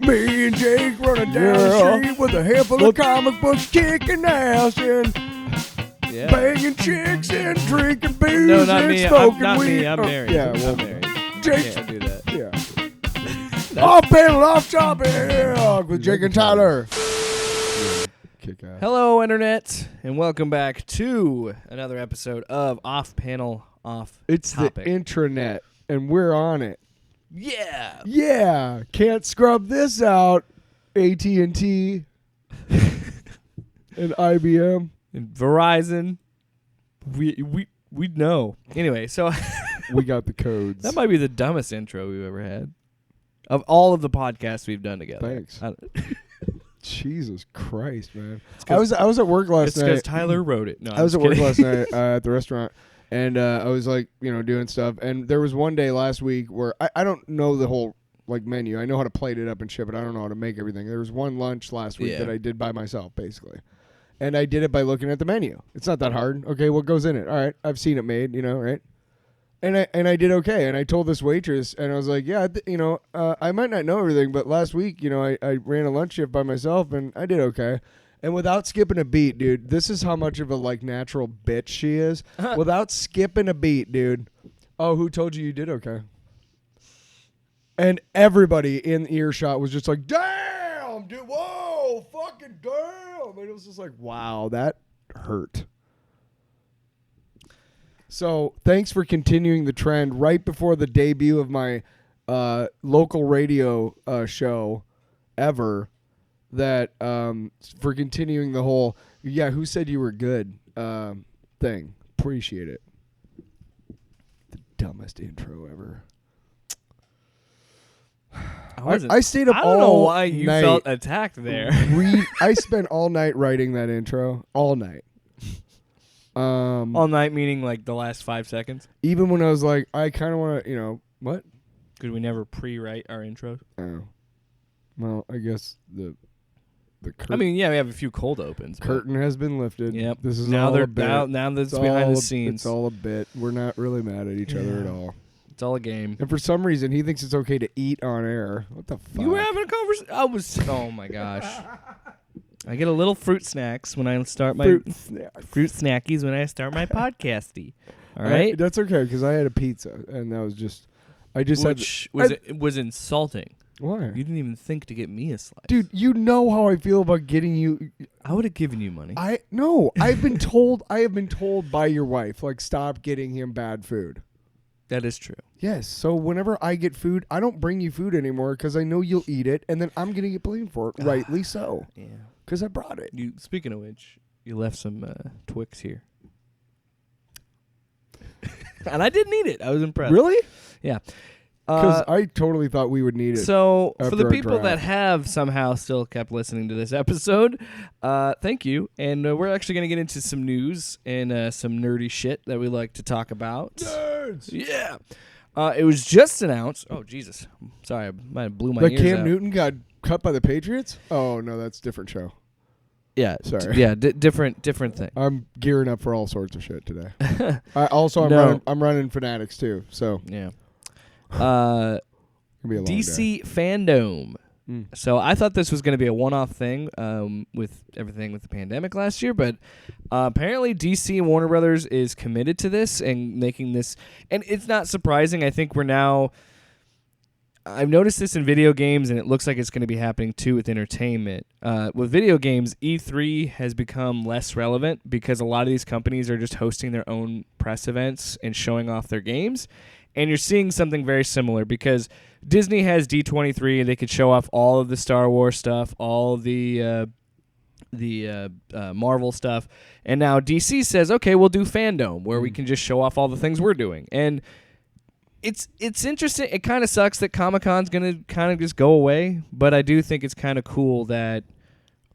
Me and Jake running down the street with a handful of comic books, kicking ass and banging chicks and drinking booze No, not and me. smoking Not weed. me. I'm married. Yeah, well, I'm married. Jake. Can't do that. Yeah. Off panel, off topic with Jake and Tyler. Kick ass. Hello, Internet, and welcome back to another episode of Off Panel, Off It's Topic. the intranet, and we're on it. Yeah. Yeah. Can't scrub this out, AT&T and IBM. And Verizon. We know. Anyway, so We got the codes. that might be the dumbest intro we've ever had of all of the podcasts we've done together. Thanks. Jesus Christ, man. I I was at work last It's night. because Tyler wrote it. No, I was at I'm work just kidding. last night at the restaurant, and I was like, doing stuff. And there was one day last week where I don't know the whole menu. I know how to plate it up and ship it. I don't know how to make everything. There was one lunch last week that I did by myself, basically. And I did it by looking at the menu. It's not that hard. Okay, what goes in it? All right, I've seen it made, right? And I did okay. And I told this waitress, and I was like, yeah, I might not know everything, but last week, I ran a lunch shift by myself, and I did okay. And without skipping a beat, dude, this is how much of a natural bitch she is. Without skipping a beat, dude. Oh, who told you did okay? And everybody in earshot was just like, damn, dude, whoa, fucking damn. And it was just like, wow, that hurt. So thanks for continuing the trend right before the debut of my local radio show ever. That for continuing the whole, who said you were good thing. Appreciate it. The dumbest intro ever. I stayed up all night. I don't know why you felt attacked there. I spent all night writing that intro. All night. All night meaning the last 5 seconds? Even when I was like, I kind of want to, what? Could we never pre-write our intros? Oh. Well, I guess the curtain. I mean, we have a few cold opens. Curtain has been lifted. Yep. This is now all they're a bit. now that's behind the scenes. It's all a bit. We're not really mad at each other at all. It's all a game. And for some reason, he thinks it's okay to eat on air. What the fuck? You were having a conversation. Oh my gosh. I get a little fruit snacks when I start my fruit snackies when I start my podcasty. All right, that's okay because I had a pizza and that was just. Which was insulting. Why? You didn't even think to get me a slice, dude. You know how I feel about getting you. I would have given you money. I've been told. I have been told by your wife, stop getting him bad food. That is true. Yes. So whenever I get food, I don't bring you food anymore because I know you'll eat it, and then I'm gonna get blamed for it. Rightly so. Yeah. Because I brought it. Speaking of which, you left some Twix here. And I didn't eat it. I was impressed. Really? Yeah. Because I totally thought we would need it. So for the people draft. that have somehow still kept listening to this episode, thank you. And we're actually going to get into some news and some nerdy shit that we like to talk about. Nerds! Yeah. It was just announced. Oh, Jesus. Sorry, I might have blew my ears Cam out. Newton got cut by the Patriots? Oh, no, that's a different show. Yeah. Sorry. Different thing. I'm gearing up for all sorts of shit today. I'm running Fanatics too, so. Yeah. It'll be a long DC FanDome. So I thought this was going to be a one-off thing with everything with the pandemic last year, but apparently DC and Warner Brothers is committed to this and making this, and it's not surprising. I think I've noticed this in video games, and it looks like it's going to be happening too with entertainment. With video games, E3 has become less relevant because a lot of these companies are just hosting their own press events and showing off their games. And you're seeing something very similar because Disney has D23 and they could show off all of the Star Wars stuff, all of the Marvel stuff. And now DC says, okay, we'll do FanDome where we can just show off all the things we're doing. And it's interesting. It kind of sucks that Comic-Con's going to kind of just go away, but I do think it's kind of cool that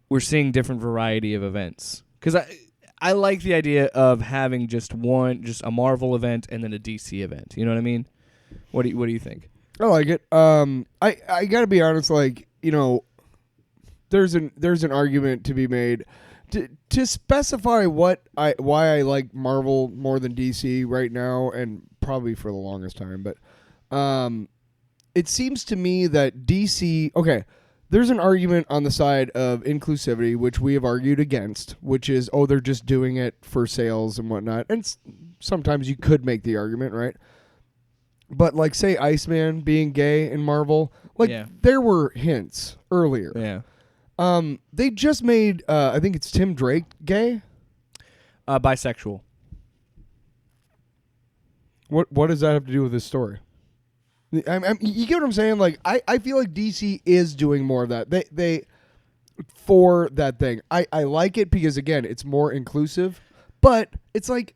we're seeing different variety of events. Because I like the idea of having just a Marvel event and then a DC event. You know what I mean? What do you think? I like it. I gotta be honest. There's an argument to be made to specify why I like Marvel more than DC right now, and probably for the longest time. But it seems to me that DC. Okay, there's an argument on the side of inclusivity, which we have argued against, which is, they're just doing it for sales and whatnot. And sometimes you could make the argument, right? But like, say, Iceman being gay in Marvel, like there were hints earlier. Yeah. They just made, I think it's Tim Drake gay. Bisexual. What does that have to do with this story? You get what I'm saying? Like, I feel like DC is doing more of that. They for that thing. I like it because, again, it's more inclusive. But it's like,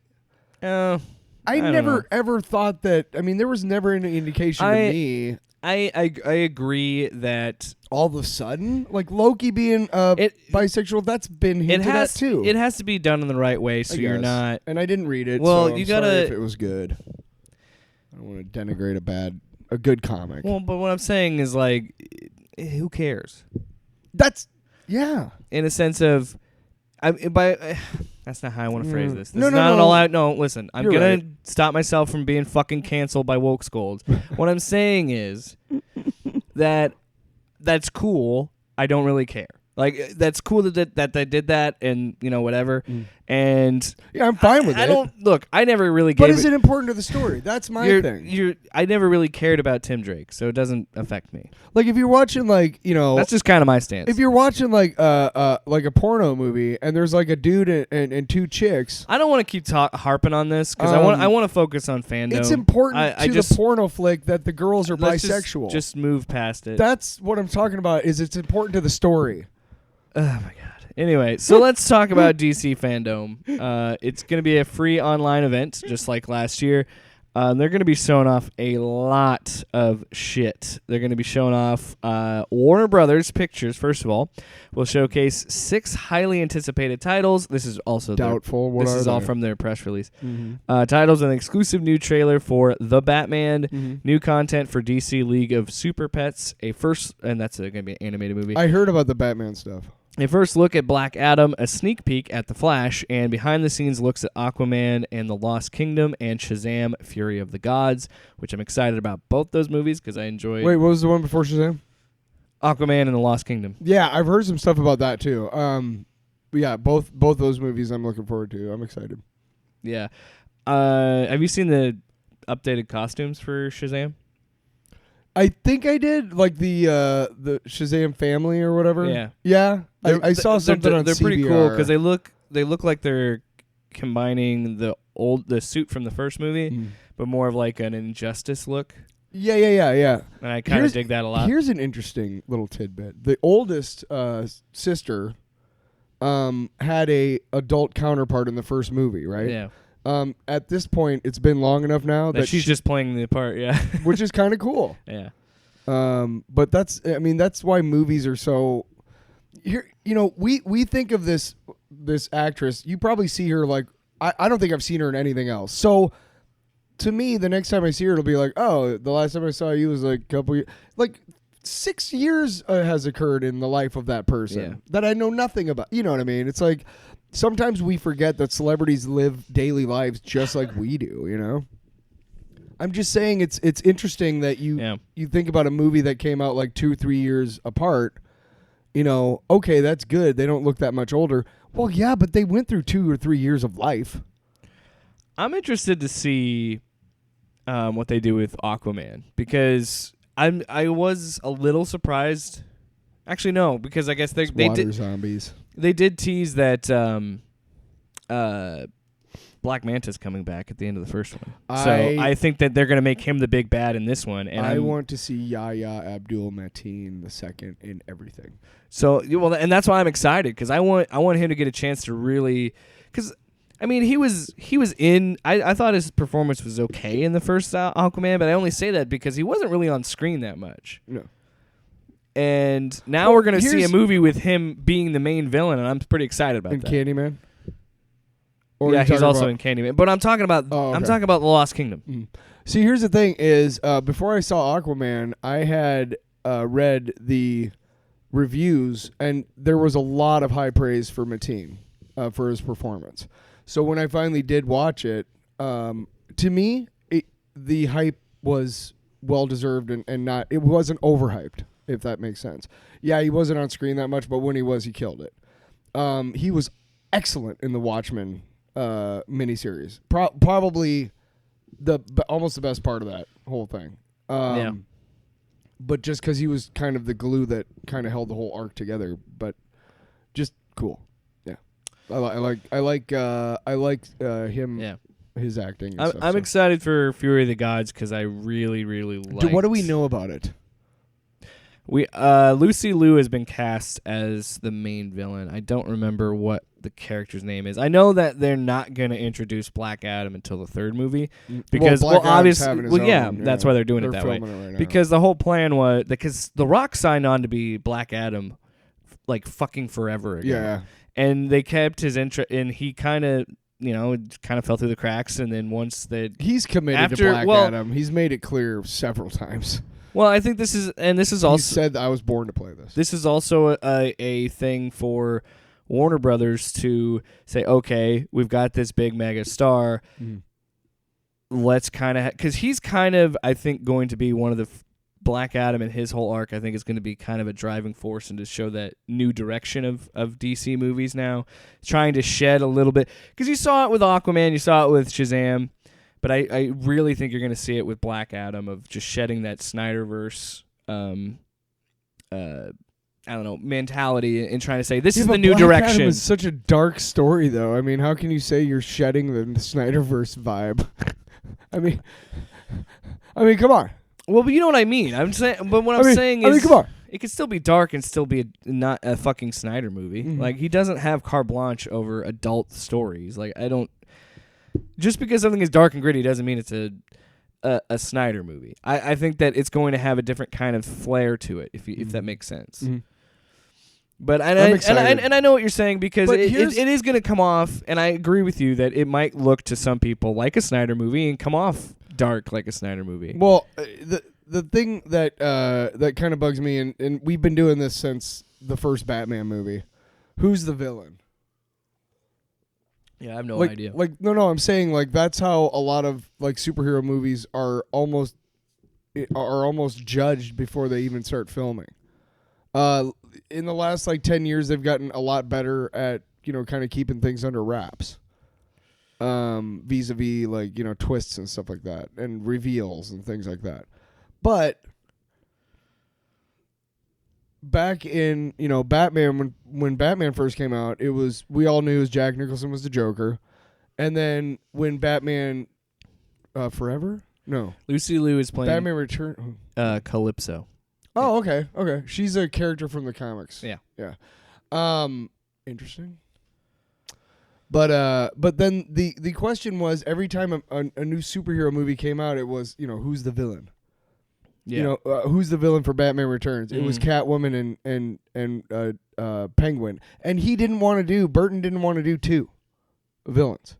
I never ever thought that. I mean, there was never any indication to me. I agree that all of a sudden, like Loki being bisexual, that's been hinted at too. It has to be done in the right way, so you're not. And I didn't read it. Well, so you I'm gotta. Sorry if it was good. I don't want to denigrate a good comic. Well, but what I'm saying is, like, who cares? That's in a sense of, that's not how I want to phrase this. This is not an all-out. No, listen. I'm You're gonna right. stop myself from being fucking canceled by woke scolds. What I'm saying is that that's cool. I don't really care. Like, that's cool that they did that, and whatever. And I'm fine with it. I don't look. I never really. But is it important to the story? That's my thing. I never really cared about Tim Drake, so it doesn't affect me. Like, if you're watching, like, that's just kind of my stance. If you're watching like a porno movie and there's like a dude and two chicks, I don't want to keep harping on this because I want to focus on fandom. It's important to the porno flick that the girls are bisexual. Just move past it. That's what I'm talking about. Is it's important to the story. Oh my god. Anyway, so let's talk about DC FanDome. It's going to be a free online event, just like last year. They're going to be showing off a lot of shit. They're going to be showing off Warner Brothers pictures, first of all. We'll showcase 6 highly anticipated titles. This is also doubtful. This is all from their press release. Titles, an exclusive new trailer for The Batman, new content for DC League of Super Pets, and that's going to be an animated movie. I heard about the Batman stuff. A first look at Black Adam, a sneak peek at The Flash, and behind-the-scenes looks at Aquaman and the Lost Kingdom and Shazam! Fury of the Gods, which I'm excited about both those movies because I enjoyed... Wait, what was the one before Shazam? Aquaman and the Lost Kingdom. Yeah, I've heard some stuff about that too. Yeah, both those movies I'm looking forward to. I'm excited. Yeah. Have you seen the updated costumes for Shazam? I think I did, like the Shazam family or whatever. Yeah. Yeah. I saw something on They're CBR. pretty cool because they look like they're combining the suit from the first movie, but more of like an Injustice look. Yeah. And I kind of dig that a lot. Here's an interesting little tidbit. The oldest sister had a adult counterpart in the first movie, right? Yeah. At this point, it's been long enough now that she's just playing the part, yeah. Which is kind of cool. Yeah. But that's why movies are so... Here, we think of this actress. You probably see her like... I don't think I've seen her in anything else. So, to me, the next time I see her, it'll be like, oh, the last time I saw you was like a couple years... Like, 6 years has occurred in the life of that person that I know nothing about. You know what I mean? It's like... Sometimes we forget that celebrities live daily lives just like we do, I'm just saying it's interesting that you think about a movie that came out like 2-3 years apart. Okay, that's good. They don't look that much older. Well, yeah, but they went through 2 or 3 years of life. I'm interested to see what they do with Aquaman because I was a little surprised. Actually, no, because I guess they did zombies. They did tease that Black Manta's coming back at the end of the first one. So I think that they're going to make him the big bad in this one. And I want to see Yahya Abdul-Mateen II in everything. So, well, and that's why I'm excited because I want him to get a chance to really... Because, I mean, he was in... I thought his performance was okay in the first Aquaman, but I only say that because he wasn't really on screen that much. No. And now we're going to see a movie with him being the main villain, and I'm pretty excited about that. In Candyman? Yeah, he's also in Candyman. But I'm talking about I'm talking about The Lost Kingdom. See, here's the thing is, before I saw Aquaman, I had read the reviews, and there was a lot of high praise for Mateen for his performance. So when I finally did watch it, to me, the hype was well-deserved and not... It wasn't overhyped. if that makes sense. Yeah, he wasn't on screen that much, but when he was, he killed it. He was excellent in the Watchmen miniseries. Probably almost the best part of that whole thing. But just because he was kind of the glue that kind of held the whole arc together, but just cool. Yeah, I like him. Yeah. His acting. I'm excited for Fury of the Gods because I really, really like. What do we know about it? Lucy Liu has been cast as the main villain. I don't remember what the character's name is. I know that they're not going to introduce Black Adam until the third movie because obviously, that's why they're doing it that way. Right because the whole plan was because The Rock signed on to be Black Adam, like fucking forever ago. Yeah, and they kept his intro, and he kind of. Fell through the cracks, and then once that he's committed to Black Adam, he's made it clear several times. Well, I think this is also. He said that I was born to play this. This is also a thing for Warner Brothers to say, okay, we've got this big mega star. Let's kind of because he's kind of I think going to be one of the Black Adam and his whole arc. I think is going to be kind of a driving force and to show that new direction of DC movies now, trying to shed a little bit because you saw it with Aquaman, you saw it with Shazam. But I really think you're going to see it with Black Adam of just shedding that Snyderverse, mentality and trying to say this is the new Black direction. Adam is such a dark story, though. I mean, how can you say you're shedding the Snyderverse vibe? I mean, come on. Well, but you know what I mean. I'm saying, but what I'm saying is, come on. It could still be dark and still be not a fucking Snyder movie. Mm-hmm. Like he doesn't have carte blanche over adult stories. Like I don't. Just because something is dark and gritty doesn't mean it's a Snyder movie. I think that it's going to have a different kind of flair to it, if that makes sense. Mm-hmm. But I know what you're saying because it is going to come off, and I agree with you that it might look to some people like a Snyder movie and come off dark like a Snyder movie. Well, the thing that that kind of bugs me, and we've been doing this since the first Batman movie. Who's the villain? Yeah, I have no idea. No, I'm saying that's how a lot of superhero movies are almost judged before they even start filming. In the last 10 years, they've gotten a lot better at kind of keeping things under wraps. Vis-a-vis twists and stuff like that, and reveals and things like that. But back in Batman, when Batman first came out, we all knew Jack Nicholson was the Joker, and then when Batman Forever, Lucy Liu is playing Batman Return, Calypso. Oh, okay, she's a character from the comics. Yeah. Interesting. But then the question was every time a new superhero movie came out, it was who's the villain. Yeah. Who's the villain for Batman Returns? It was Catwoman and Penguin, and Burton didn't want to do two villains.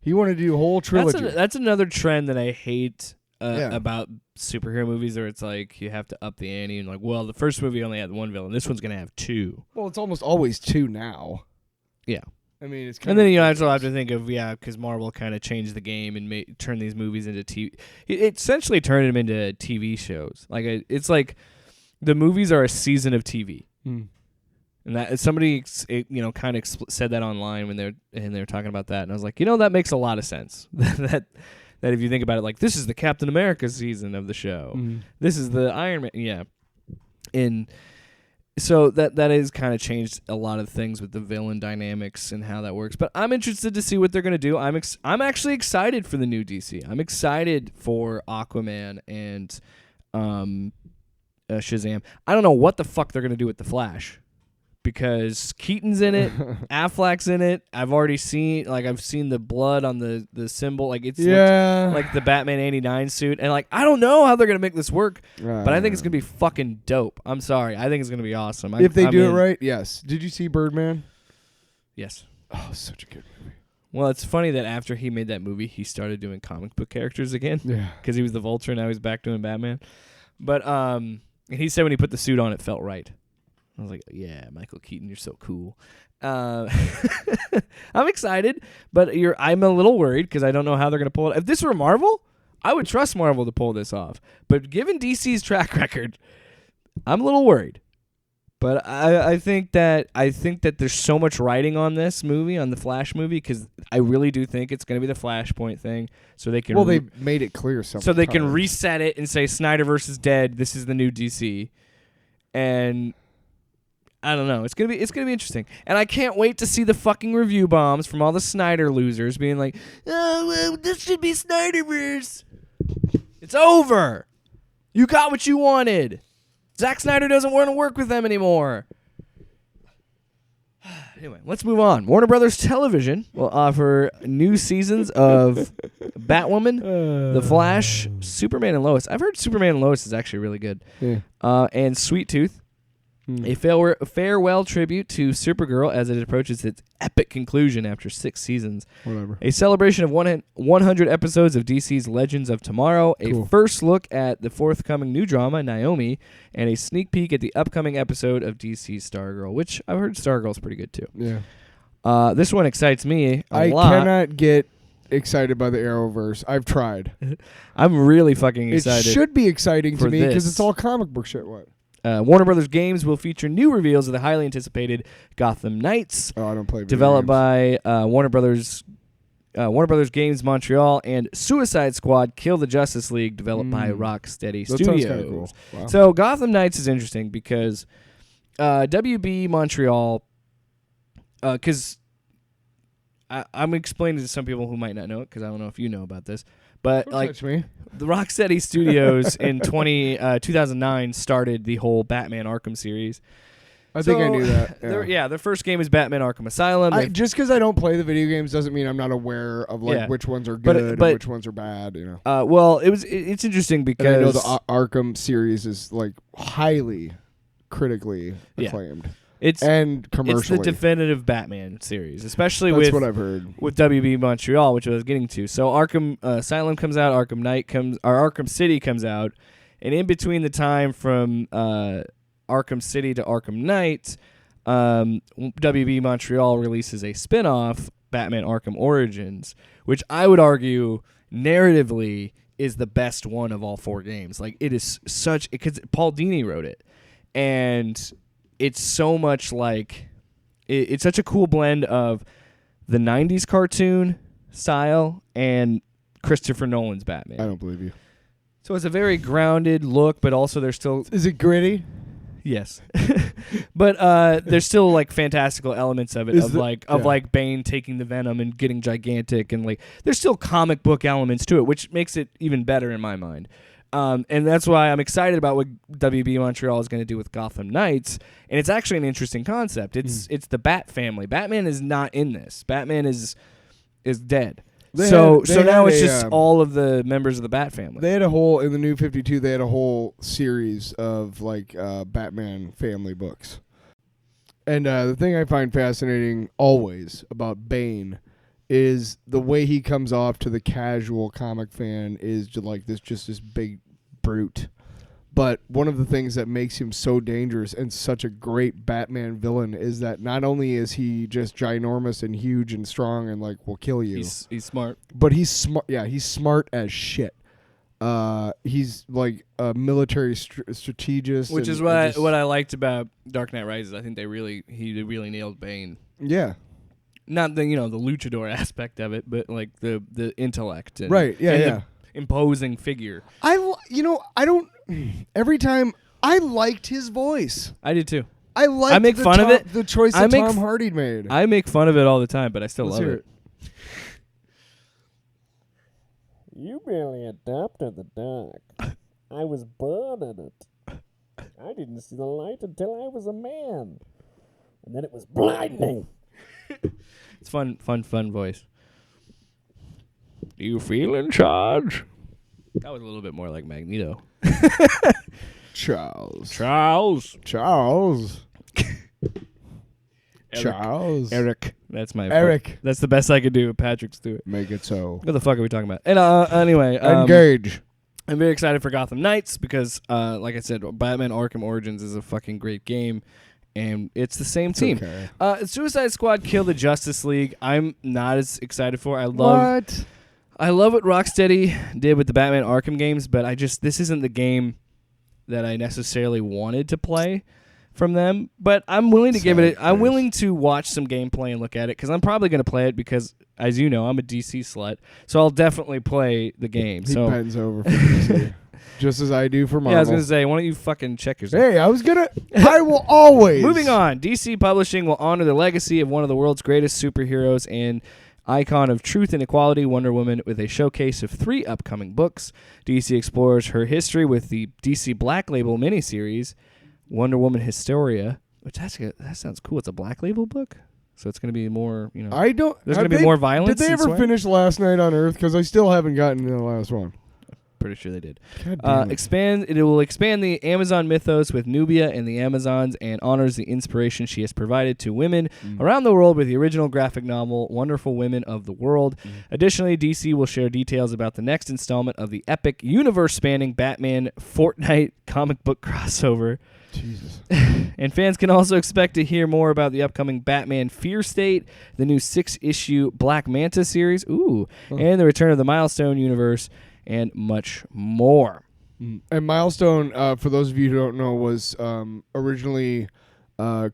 He wanted to do a whole trilogy. That's another trend that I hate about superhero movies, where it's like you have to up the ante and the first movie only had one villain. This one's gonna have two. Well, it's almost always two now. Yeah. I mean, it's and then you also have to think of because Marvel kind of changed the game and turned these movies into TV. It essentially turned them into TV shows. It's like the movies are a season of TV, and that somebody kind of said that online when they're talking about that, and I was like, that makes a lot of sense. that if you think about it, this is the Captain America season of the show, this is the Iron Man, and. So that has kind of changed a lot of things with the villain dynamics and how that works. But I'm interested to see what they're going to do. I'm actually excited for the new DC. I'm excited for Aquaman and Shazam. I don't know what the fuck they're going to do with the Flash. Because Keaton's in it, Affleck's in it. I've already seen the blood on the symbol. It's like the Batman '89 suit, and I don't know how they're gonna make this work, but I think it's gonna be fucking dope. I'm sorry, I think it's gonna be awesome. If they do it right, yes. Did you see Birdman? Yes. Oh, such a good movie. Well, it's funny that after he made that movie, he started doing comic book characters again. Yeah. Because he was the Vulture, now he's back doing Batman. But he said when he put the suit on, it felt right. I was like, yeah, Michael Keaton, you're so cool. I'm excited, but I'm a little worried because I don't know how they're going to pull it. If this were Marvel, I would trust Marvel to pull this off. But given DC's track record, I'm a little worried. But I think that there's so much writing on this movie, on the Flash movie, because I really do think it's going to be the Flashpoint thing. So they can they made it clear something. So they can reset it and say Snyderverse is dead. This is the new DC, and I don't know. It's gonna be interesting, and I can't wait to see the fucking review bombs from all the Snyder losers being like, "Oh, well, this should be Snyderverse." It's over. You got what you wanted. Zack Snyder doesn't want to work with them anymore. Anyway, let's move on. Warner Brothers Television will offer new seasons of Batwoman, The Flash, Superman and Lois. I've heard Superman and Lois is actually really good. Yeah. And Sweet Tooth. A farewell tribute to Supergirl as it approaches its epic conclusion after 6 seasons. Whatever. A celebration of 100 episodes of DC's Legends of Tomorrow. Cool. A first look at the forthcoming new drama, Naomi, and a sneak peek at the upcoming episode of DC's Stargirl, which I've heard Stargirl's pretty good too. Yeah. This one excites me a lot. I cannot get excited by the Arrowverse. I've tried. I'm really fucking excited. It should be exciting to me because it's all comic book shit. What? Warner Brothers games will feature new reveals of the highly anticipated Gotham Knights. Oh, I don't play video developed games. by Warner Brothers Games Montreal, and Suicide Squad: Kill the Justice League, developed by Rocksteady Studios. Sounds kinda cool. Wow. So Gotham Knights is interesting because WB Montreal, because I'm explaining to some people who might not know it because I don't know if you know about this. But Don't like touch me. The Rocksteady Studios in 2009 started the whole Batman Arkham series. I think I knew that. Their first game is Batman Arkham Asylum. Just because I don't play the video games doesn't mean I'm not aware of which ones are good and which ones are bad. You know. Well, it's interesting because and I know the Arkham series is like highly critically acclaimed. And commercially. It's the definitive Batman series, especially That's what I've heard. With WB Montreal, which I was getting to. So Arkham Asylum comes out, Arkham City comes out, and in between the time from Arkham City to Arkham Knight, WB Montreal releases a spin-off, Batman Arkham Origins, which I would argue narratively is the best one of all 4 games. Like, it is such... because Paul Dini wrote it. And it's so much like... It's such a cool blend of the 90s cartoon style and Christopher Nolan's Batman. I don't believe you. So it's a very grounded look, but also there's still... Is it gritty? Yes. But there's still like fantastical elements of it, like Bane taking the venom and getting gigantic, and like there's still comic book elements to it, which makes it even better in my mind. And that's why I'm excited about what WB Montreal is going to do with Gotham Knights, and it's actually an interesting concept. It's the Bat family. Batman is not in this. Batman is dead. So now it's just all of the members of the Bat family. They had a whole, in the New 52, they had a whole series of like Batman family books. And the thing I find fascinating always about Bane is the way he comes off to the casual comic fan is just this big brute. But one of the things that makes him so dangerous and such a great Batman villain is that not only is he just ginormous and huge and strong and like will kill you. He's smart. But he's smart. Yeah, he's smart as shit. He's like a military strategist, which is what I liked about Dark Knight Rises. I think he really nailed Bane. Yeah. Not the the luchador aspect of it, but like the intellect and the imposing figure. Every time I liked his voice. I did too. I make fun of it. The choice that Tom Hardy made. I make fun of it all the time, but I still love it. You barely adopted the dark. I was born in it. I didn't see the light until I was a man. And then it was blinding. It's fun voice. Do you feel in charge? That was a little bit more like Magneto. Charles. Eric. That's my Eric. That's the best I could do. Patrick Stewart. Make it so. What the fuck are we talking about? And anyway, engage. I'm very excited for Gotham Knights because, like I said, Batman Arkham Origins is a fucking great game, and it's the same team. Okay. Suicide Squad: Kill the Justice League. I'm not as excited for. I love what Rocksteady did with the Batman Arkham games, but this isn't the game that I necessarily wanted to play from them, but I'm willing to give it. I'm willing to watch some gameplay and look at it because I'm probably going to play it because, as you know, I'm a DC slut, so I'll definitely play the game. He bends over for DC, just as I do for Marvel. Yeah, I was going to say, why don't you fucking check yourself? Hey, I will always. Moving on, DC Publishing will honor the legacy of one of the world's greatest superheroes and icon of truth and equality, Wonder Woman, with a showcase of 3 upcoming books. DC explores her history with the DC Black Label miniseries, Wonder Woman Historia, which that sounds cool. It's a Black Label book, so it's going to be more, There's going to be more violence. Did they ever finish Last Night on Earth? Because I still haven't gotten to the last one. Pretty sure they did. It will expand the Amazon mythos with Nubia and the Amazons and honors the inspiration she has provided to women around the world with the original graphic novel Wonderful Women of the World. Additionally, DC will share details about the next installment of the epic universe-spanning Batman Fortnite comic book crossover. Jesus. And fans can also expect to hear more about the upcoming Batman Fear State, the new 6-issue Black Manta series, and the return of the Milestone universe, and much more. And Milestone, for those of you who don't know, was originally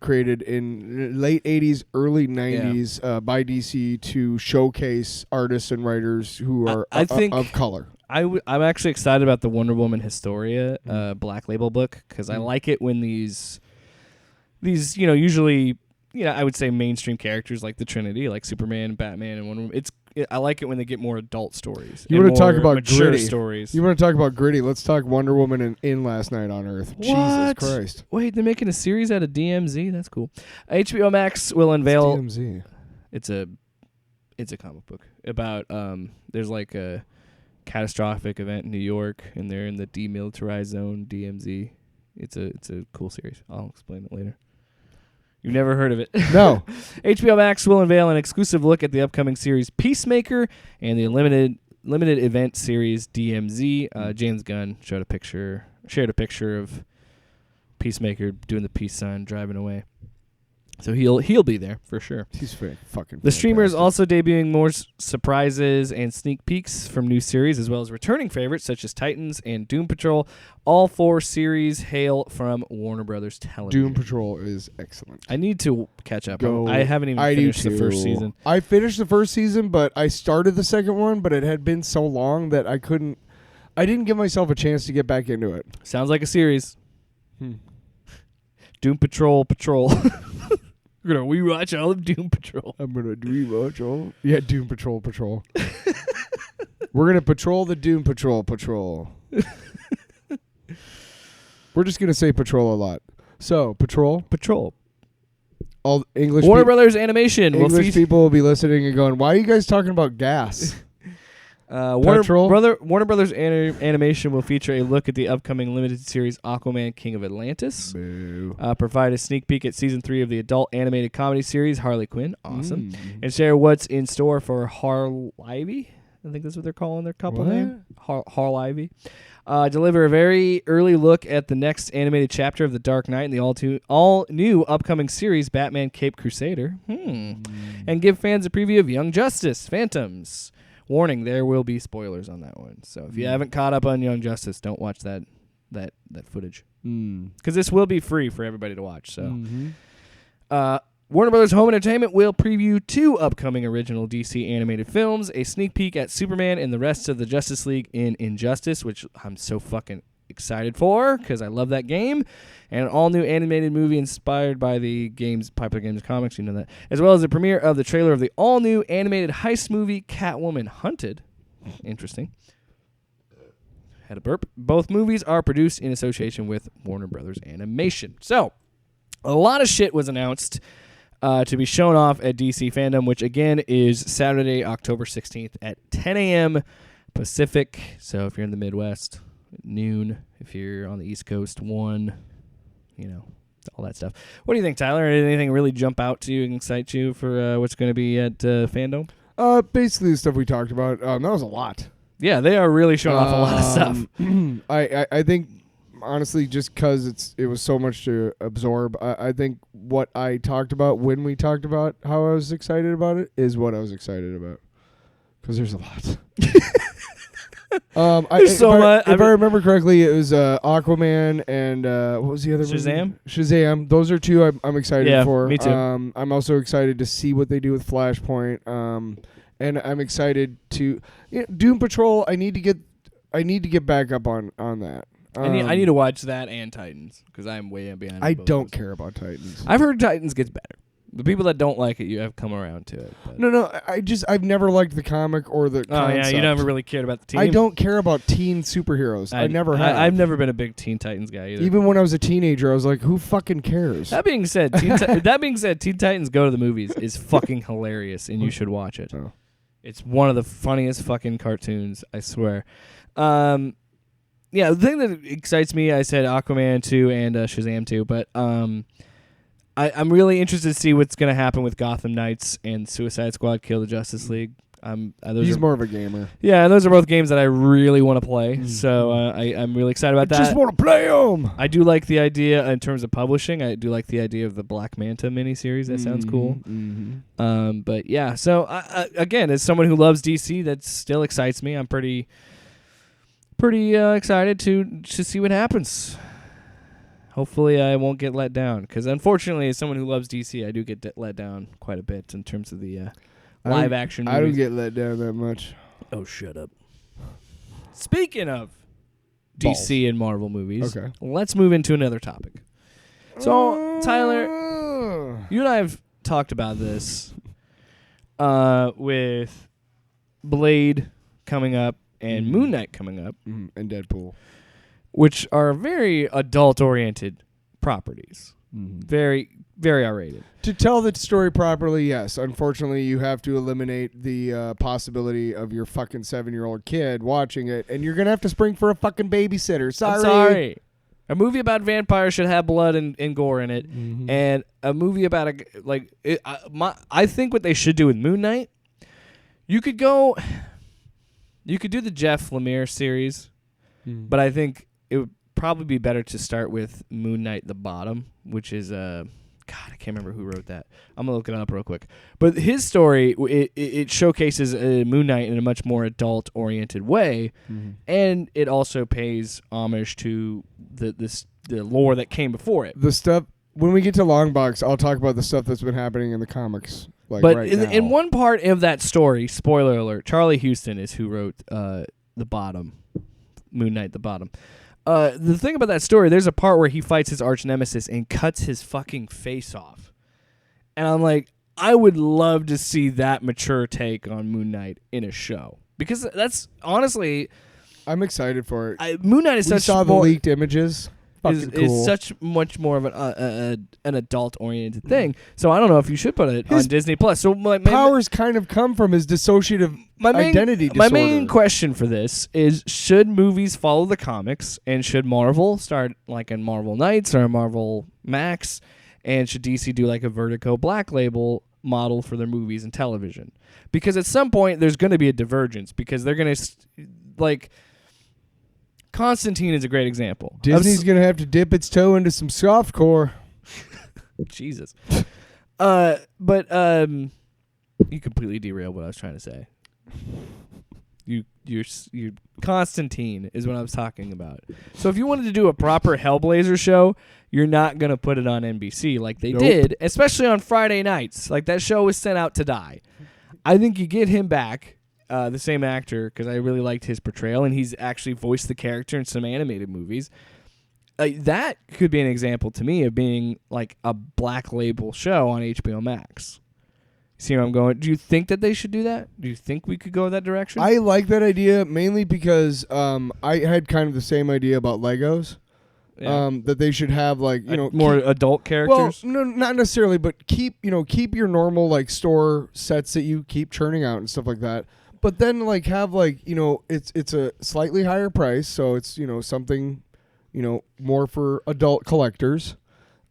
created in late 80s, early 90s by DC to showcase artists and writers who are of color. I'm actually excited about the Wonder Woman Historia Black Label book because I like it when these usually I would say mainstream characters like the Trinity, like Superman, Batman, and Wonder Woman. I like it when they get more adult stories. You want to talk about gritty stories? You want to talk about gritty? Let's talk Wonder Woman in Last Night on Earth. What? Jesus Christ! Wait, they're making a series out of DMZ. That's cool. HBO Max will unveil. It's DMZ. It's a comic book about there's like a catastrophic event in New York, and they're in the demilitarized zone, DMZ. It's a cool series. I'll explain it later. You've never heard of it? No. HBO Max will unveil an exclusive look at the upcoming series Peacemaker and the limited event series DMZ. James Gunn shared a picture of Peacemaker doing the peace sign, driving away. So he'll be there for sure. He's fucking. The streamer is also debuting more surprises and sneak peeks from new series, as well as returning favorites such as Titans and Doom Patrol. All 4 series hail from Warner Brothers Television. Doom Patrol is excellent. I need to catch up. I haven't even finished the first season. I finished the first season, but I started the second one, but it had been so long that I didn't give myself a chance to get back into it. Sounds like a series. Doom Patrol. We're going to rewatch all of Doom Patrol. I'm going to rewatch all. Yeah, Doom Patrol. We're going to patrol the Doom Patrol. We're just going to say patrol a lot. So, patrol. All English Warner Brothers Animation. English people will be listening and going, why are you guys talking about gas? Warner Brothers Animation will feature a look at the upcoming limited series Aquaman King of Atlantis. Provide a sneak peek at season 3 of the adult animated comedy series Harley Quinn. Awesome. And share what's in store for Harlivy. I think that's what they're calling their couple name. Harlivy. Deliver a very early look at the next animated chapter of The Dark Knight and the all new upcoming series Batman Caped Crusader. And give fans a preview of Young Justice Phantoms. Warning, there will be spoilers on that one. So if you haven't caught up on Young Justice, don't watch that footage. Because this will be free for everybody to watch. So Warner Brothers Home Entertainment will preview 2 upcoming original DC animated films, a sneak peek at Superman and the rest of the Justice League in Injustice, which I'm so fucking excited for because I love that game, and an all-new animated movie inspired by the popular games comics, you know that, as well as the premiere of the trailer of the all-new animated heist movie Catwoman Hunted. Interesting. Had a burp. Both movies are produced in association with Warner Brothers Animation. So, a lot of shit was announced to be shown off at DC FanDome, which again is Saturday, October 16th at 10 a.m. Pacific. So if you're in the Midwest, noon. If you're on the East Coast, 1. All that stuff. What do you think, Tyler? Did anything really jump out to you and excite you for what's going to be at FanDome? Basically the stuff we talked about. That was a lot. Yeah, they are really showing off a lot of stuff. I think, honestly, just because it was so much to absorb, I think what I talked about when we talked about how I was excited about it is what I was excited about. Because there's a lot. There's so much. If I remember correctly, it was Aquaman and what was the other Shazam? movie? Shazam. Those are two I'm excited for. Me too. I'm also excited to see what they do with Flashpoint. And I'm excited to Doom Patrol. I need to get back up on that. I need to watch that and Titans because I'm way behind. I don't care about Titans. I've heard Titans gets better. The people that don't like it, you have come around to it. But. No. I've never liked the comic or the concept. Yeah, you never really cared about the team. I don't care about teen superheroes. I never have. I've never been a big Teen Titans guy either. Even when I was a teenager, I was like, who fucking cares? That being said, Teen Titans Go to the Movies is fucking hilarious, and you should watch it. Oh. It's one of the funniest fucking cartoons, I swear. The thing that excites me, I said Aquaman 2 and Shazam 2, but I'm really interested to see what's going to happen with Gotham Knights and Suicide Squad Kill the Justice League. He's more of a gamer. Yeah, and those are both games that I really want to play, so I'm really excited about that. Just want to play them! I do like the idea in terms of publishing. I do like the idea of the Black Manta miniseries. That sounds cool. Mm-hmm. But yeah, so again, as someone who loves DC, that still excites me. I'm pretty excited to see what happens. Hopefully I won't get let down, because unfortunately, as someone who loves DC, I do get let down quite a bit in terms of the live action movies. I don't get let down that much. Oh, shut up. Speaking of DC and Marvel movies, okay, let's move into another topic. So, Tyler, you and I have talked about this with Blade coming up and Moon Knight coming up. And Deadpool. Which are very adult-oriented properties. Very, very R-rated. To tell the story properly, yes. Unfortunately, you have to eliminate the possibility of your fucking 7-year-old kid watching it, and you're going to have to spring for a fucking babysitter. I'm sorry. A movie about vampires should have blood and gore in it, and a movie about I think what they should do with Moon Knight, you could do the Jeff Lemire series, but I think it would probably be better to start with Moon Knight the Bottom, which is God, I can't remember who wrote that. I'm gonna look it up real quick. But his story, it showcases Moon Knight in a much more adult-oriented way, and it also pays homage to the lore that came before it. The stuff when we get to Longbox, I'll talk about the stuff that's been happening in the comics. But in one part of that story, spoiler alert, Charlie Houston is who wrote the Bottom, Moon Knight the Bottom. The thing about that story, there's a part where he fights his arch nemesis and cuts his fucking face off. And I'm like, I would love to see that mature take on Moon Knight in a show. Because that's, honestly... I'm excited for it. Moon Knight is we saw the leaked images. Is such much more of an adult-oriented thing. So I don't know if you should put it on Disney+. So my powers kind of come from his dissociative identity disorder. My main question for this is, should movies follow the comics, and should Marvel start like in Marvel Knights or Marvel Max, and should DC do like a Vertigo Black Label model for their movies and television? Because at some point there's going to be a divergence, because they're going to like... Constantine is a great example. Disney's going to have to dip its toe into some softcore. Jesus. But you completely derailed what I was trying to say. You're Constantine is what I was talking about. So if you wanted to do a proper Hellblazer show, you're not going to put it on NBC like they did, especially on Friday nights. Like, that show was sent out to die. I think you get him back. The same actor, because I really liked his portrayal, and he's actually voiced the character in some animated movies. That could be an example to me of being like a Black Label show on HBO Max. See where I'm going? Do you think that they should do that? Do you think we could go that direction? I like that idea mainly because I had kind of the same idea about Legos. Yeah. That they should have more adult characters. Well, no, not necessarily, but keep your normal like store sets that you keep churning out and stuff like that. But then have it's a slightly higher price, so it's something more for adult collectors.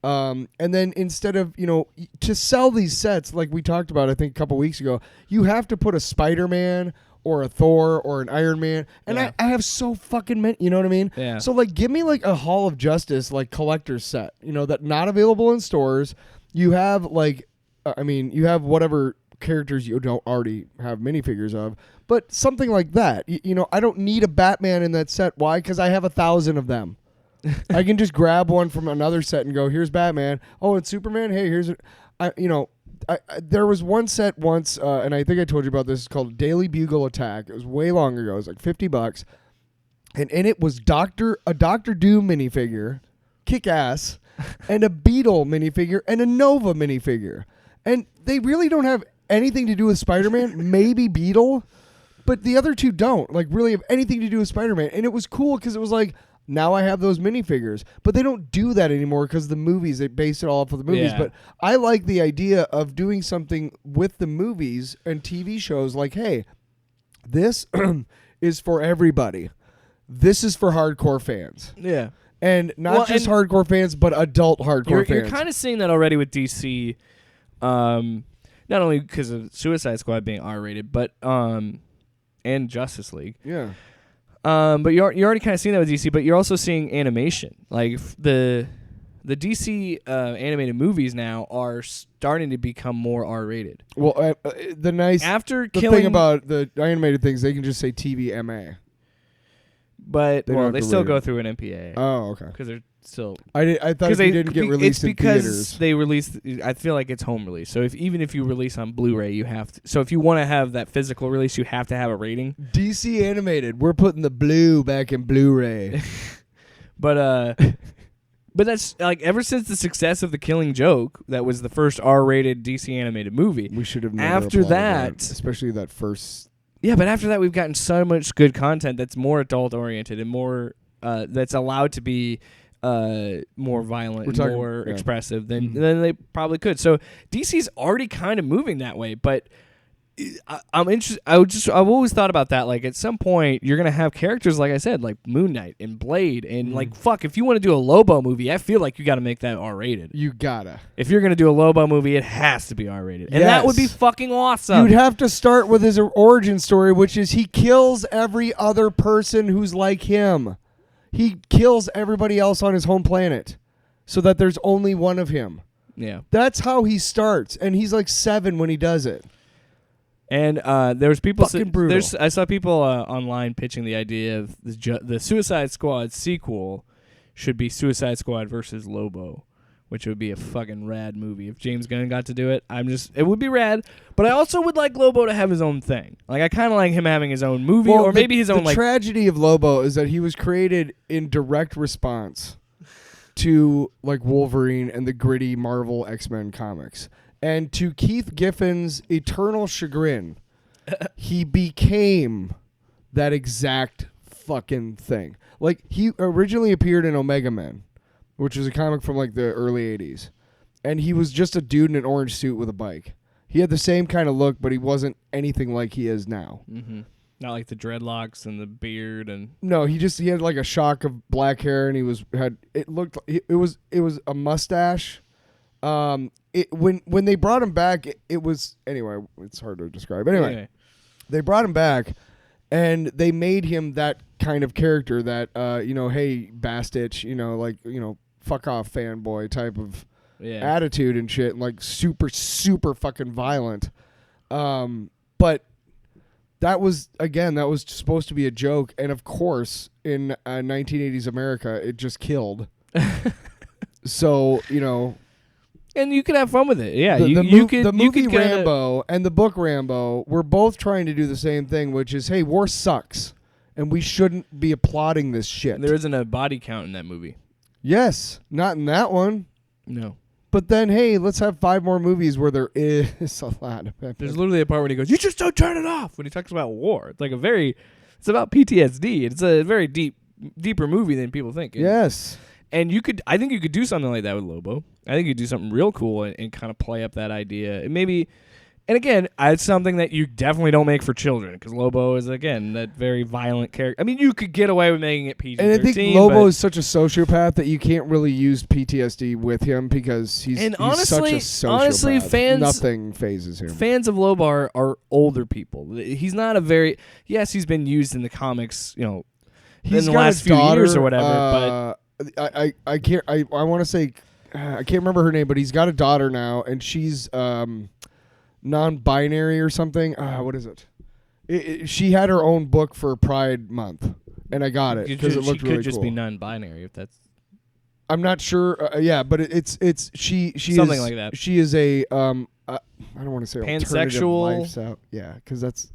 And then instead of to sell these sets like we talked about, I think a couple weeks ago, you have to put a Spider-Man or a Thor or an Iron Man, and I have so fucking many, you know what I mean? Yeah. So give me a Hall of Justice collector's set, that not available in stores. You have you have whatever characters you don't already have minifigures of, but something like that. I don't need a Batman in that set. Why? Because I have 1,000 of them. I can just grab one from another set and go, here's Batman. Oh, it's Superman. Hey, here's there was one set once, and I think I told you about this. It's called Daily Bugle Attack. It was way long ago. It was like $50, and in it was a Doctor Doom minifigure, kick ass, and a Beetle minifigure and a Nova minifigure, and they really don't have anything to do with Spider-Man. Maybe Beetle, but the other two don't really have anything to do with Spider-Man. And it was cool because it was like, now I have those minifigures, but they don't do that anymore because the movies, they base it all off of the movies. Yeah. But I like the idea of doing something with the movies and TV shows like, hey, this is for everybody. This is for hardcore fans. Yeah. And not just hardcore fans, but adult hardcore fans. You're kind of seeing that already with DC, not only because of Suicide Squad being R-rated, but and Justice League. Yeah. But you're already kind of seeing that with DC, but you're also seeing animation. Like the DC animated movies now are starting to become more R-rated. Well, the thing about the animated things, they can just say TVMA. But they still go through an MPA. Oh, okay. Because they're still. I thought they didn't get released in theaters. It's because they released. I feel like it's home release. So even if you release on Blu-ray, you have to. So if you want to have that physical release, you have to have a rating. DC animated, we're putting the blue back in Blu-ray. But that's like ever since the success of The Killing Joke, that was the first R-rated DC animated movie. We should have never after that, especially that first. Yeah, but after that, we've gotten so much good content that's more adult-oriented and more that's allowed to be more violent, and more expressive than they probably could. So DC's already kind of moving that way, but I'm interested. I've always thought about that. Like at some point, you're gonna have characters like I said, like Moon Knight and Blade, and like fuck, if you want to do a Lobo movie, I feel like you got to make that R-rated. You gotta. If you're gonna do a Lobo movie, it has to be R-rated, and that would be fucking awesome. You'd have to start with his origin story, which is he kills every other person who's like him. He kills everybody else on his home planet, so that there's only one of him. Yeah, that's how he starts, and he's like 7 when he does it. And there was people. I saw people online pitching the idea of the Suicide Squad sequel should be Suicide Squad versus Lobo, which would be a fucking rad movie if James Gunn got to do it. It would be rad, but I also would like Lobo to have his own thing. Like I kind of like him having his own movie, or maybe his own. The tragedy of Lobo is that he was created in direct response to like Wolverine and the gritty Marvel X-Men comics. And to Keith Giffen's eternal chagrin, he became that exact fucking thing. Like, he originally appeared in Omega Men, which is a comic from, like, the early 80s. And he was just a dude in an orange suit with a bike. He had the same kind of look, but he wasn't anything like he is now. Mm-hmm. Not like the dreadlocks and the beard and... No, he had, like, a shock of black hair, and it was a mustache. When they brought him back, it was anyway. It's hard to describe. Anyway, they brought him back, and they made him that kind of character that hey Bastich, fuck off fanboy type of attitude and shit, and like super fucking violent. But that was supposed to be a joke, and of course in 1980s America it just killed. So And you could have fun with it. Yeah, the movie Rambo and the book Rambo were both trying to do the same thing, which is, hey, war sucks, and we shouldn't be applauding this shit. There isn't a body count in that movie. Yes, not in that one. No. But then, hey, let's have 5 more movies where there is a lot of it. There's literally a part where he goes, "You just don't turn it off," when he talks about war. It's like it's about PTSD. It's a very deeper movie than people think. Yes. And I think you could do something like that with Lobo. I think you could do something real cool and kind of play up that idea. And again, it's something that you definitely don't make for children, because Lobo is, again, that very violent character. I mean, you could get away with making it PG-13. And I think Lobo is such a sociopath that you can't really use PTSD with him, because he's such a sociopath. Honestly, nothing phases him. Fans of Lobo are older people. He's not a very... Yes, he's been used in the comics, in the last few years or whatever, but... I want to say I can't remember her name, but he's got a daughter now, and she's non-binary or something. What is it? She had her own book for Pride Month, and I got it because it looked really cool. She could just be non-binary if that's. I'm not sure. Yeah, but it's she something is, like that. She is a I don't want to say pansexual lifestyle. Yeah, because that's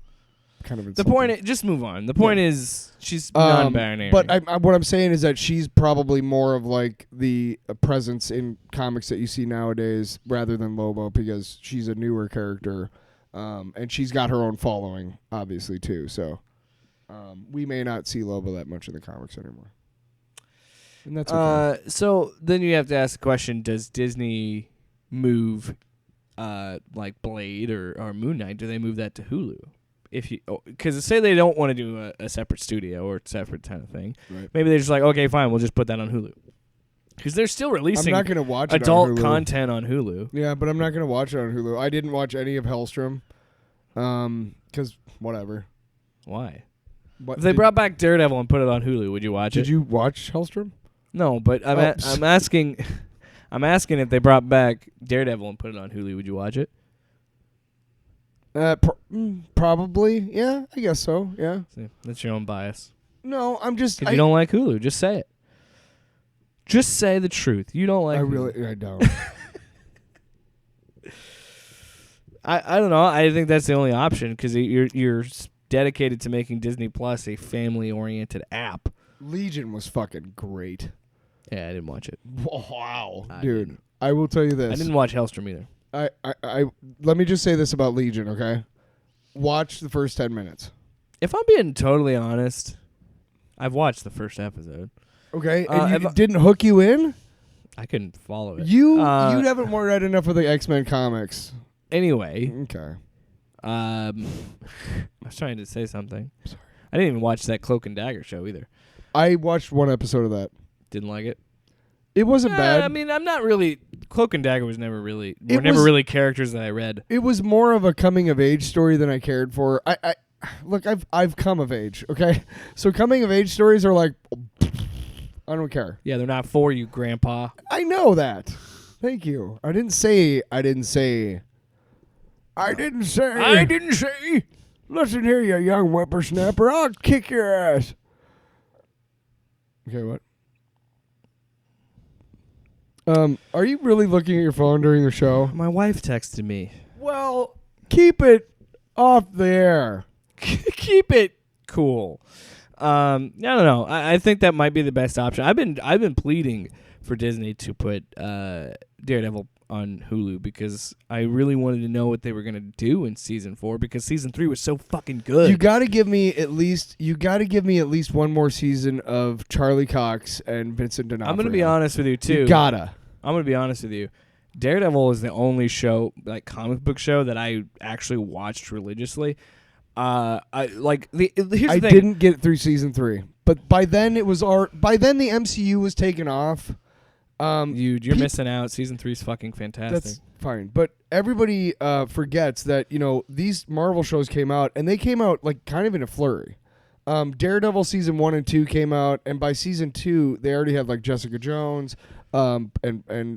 kind of insulting. The point. Just move on. The point is she's non-binary. But what I'm saying is that she's probably more of like the presence in comics that you see nowadays rather than Lobo because she's a newer character, and she's got her own following obviously too. So we may not see Lobo that much in the comics anymore. And that's okay. So then you have to ask the question: does Disney move, like Blade or Moon Knight? Do they move that to Hulu? Because say they don't want to do a separate studio or separate kind of thing, right. Maybe they're just like, okay, fine, we'll just put that on Hulu. Because they're still releasing I'm not gonna watch adult content on Hulu. Yeah, but I'm not going to watch it on Hulu. I didn't watch any of Hellstrom, because whatever. Why? If they brought back Daredevil and put it on Hulu, would you watch it? Did you watch Hellstrom? No, but I'm asking if they brought back Daredevil and put it on Hulu, would you watch it? Probably. Yeah, I guess so. Yeah. See, that's your own bias. No, I'm just. If you don't like Hulu, just say it. Just say the truth. You don't like Hulu. I don't. I don't know. I think that's the only option because you're dedicated to making Disney Plus a family-oriented app. Legion was fucking great. Yeah, I didn't watch it. Wow, dude. I will tell you this. I didn't watch Hellstrom either. I let me just say this about Legion, okay? Watch the first 10 minutes. If I'm being totally honest, I've watched the first episode. Okay, and it didn't hook you in? I couldn't follow it. You haven't read enough of the X-Men comics. Anyway. Okay. I was trying to say something. Sorry. I didn't even watch that Cloak and Dagger show either. I watched one episode of that. Didn't like it? It wasn't bad. I mean, I'm not really... Cloak and Dagger was never really... never really characters that I read. It was more of a coming-of-age story than I cared for. Look, I've come of age, okay? So coming-of-age stories are like... I don't care. Yeah, they're not for you, Grandpa. I know that. Thank you. I didn't say... Listen here, you young whippersnapper. I'll kick your ass. Okay, what? Are you really looking at your phone during the show? My wife texted me. Well, keep it off the air. Keep it cool. I don't know. I think that might be the best option. I've been pleading for Disney to put Daredevil on Hulu because I really wanted to know what they were gonna do in season 4 because season 3 was so fucking good. You got to give me at least one more season of Charlie Cox and Vincent D'Onofrio. I'm gonna be honest with you too. You gotta. I'm gonna be honest with you. Daredevil is the only show, like comic book show, that I actually watched religiously. Here's the thing. Didn't get through season 3, but by then the MCU was taken off. You're missing out. Season 3 is fucking fantastic. That's fine, but everybody forgets that these Marvel shows came out, and they came out like kind of in a flurry. Daredevil season 1 and 2 came out, and by season 2 they already had like Jessica Jones, and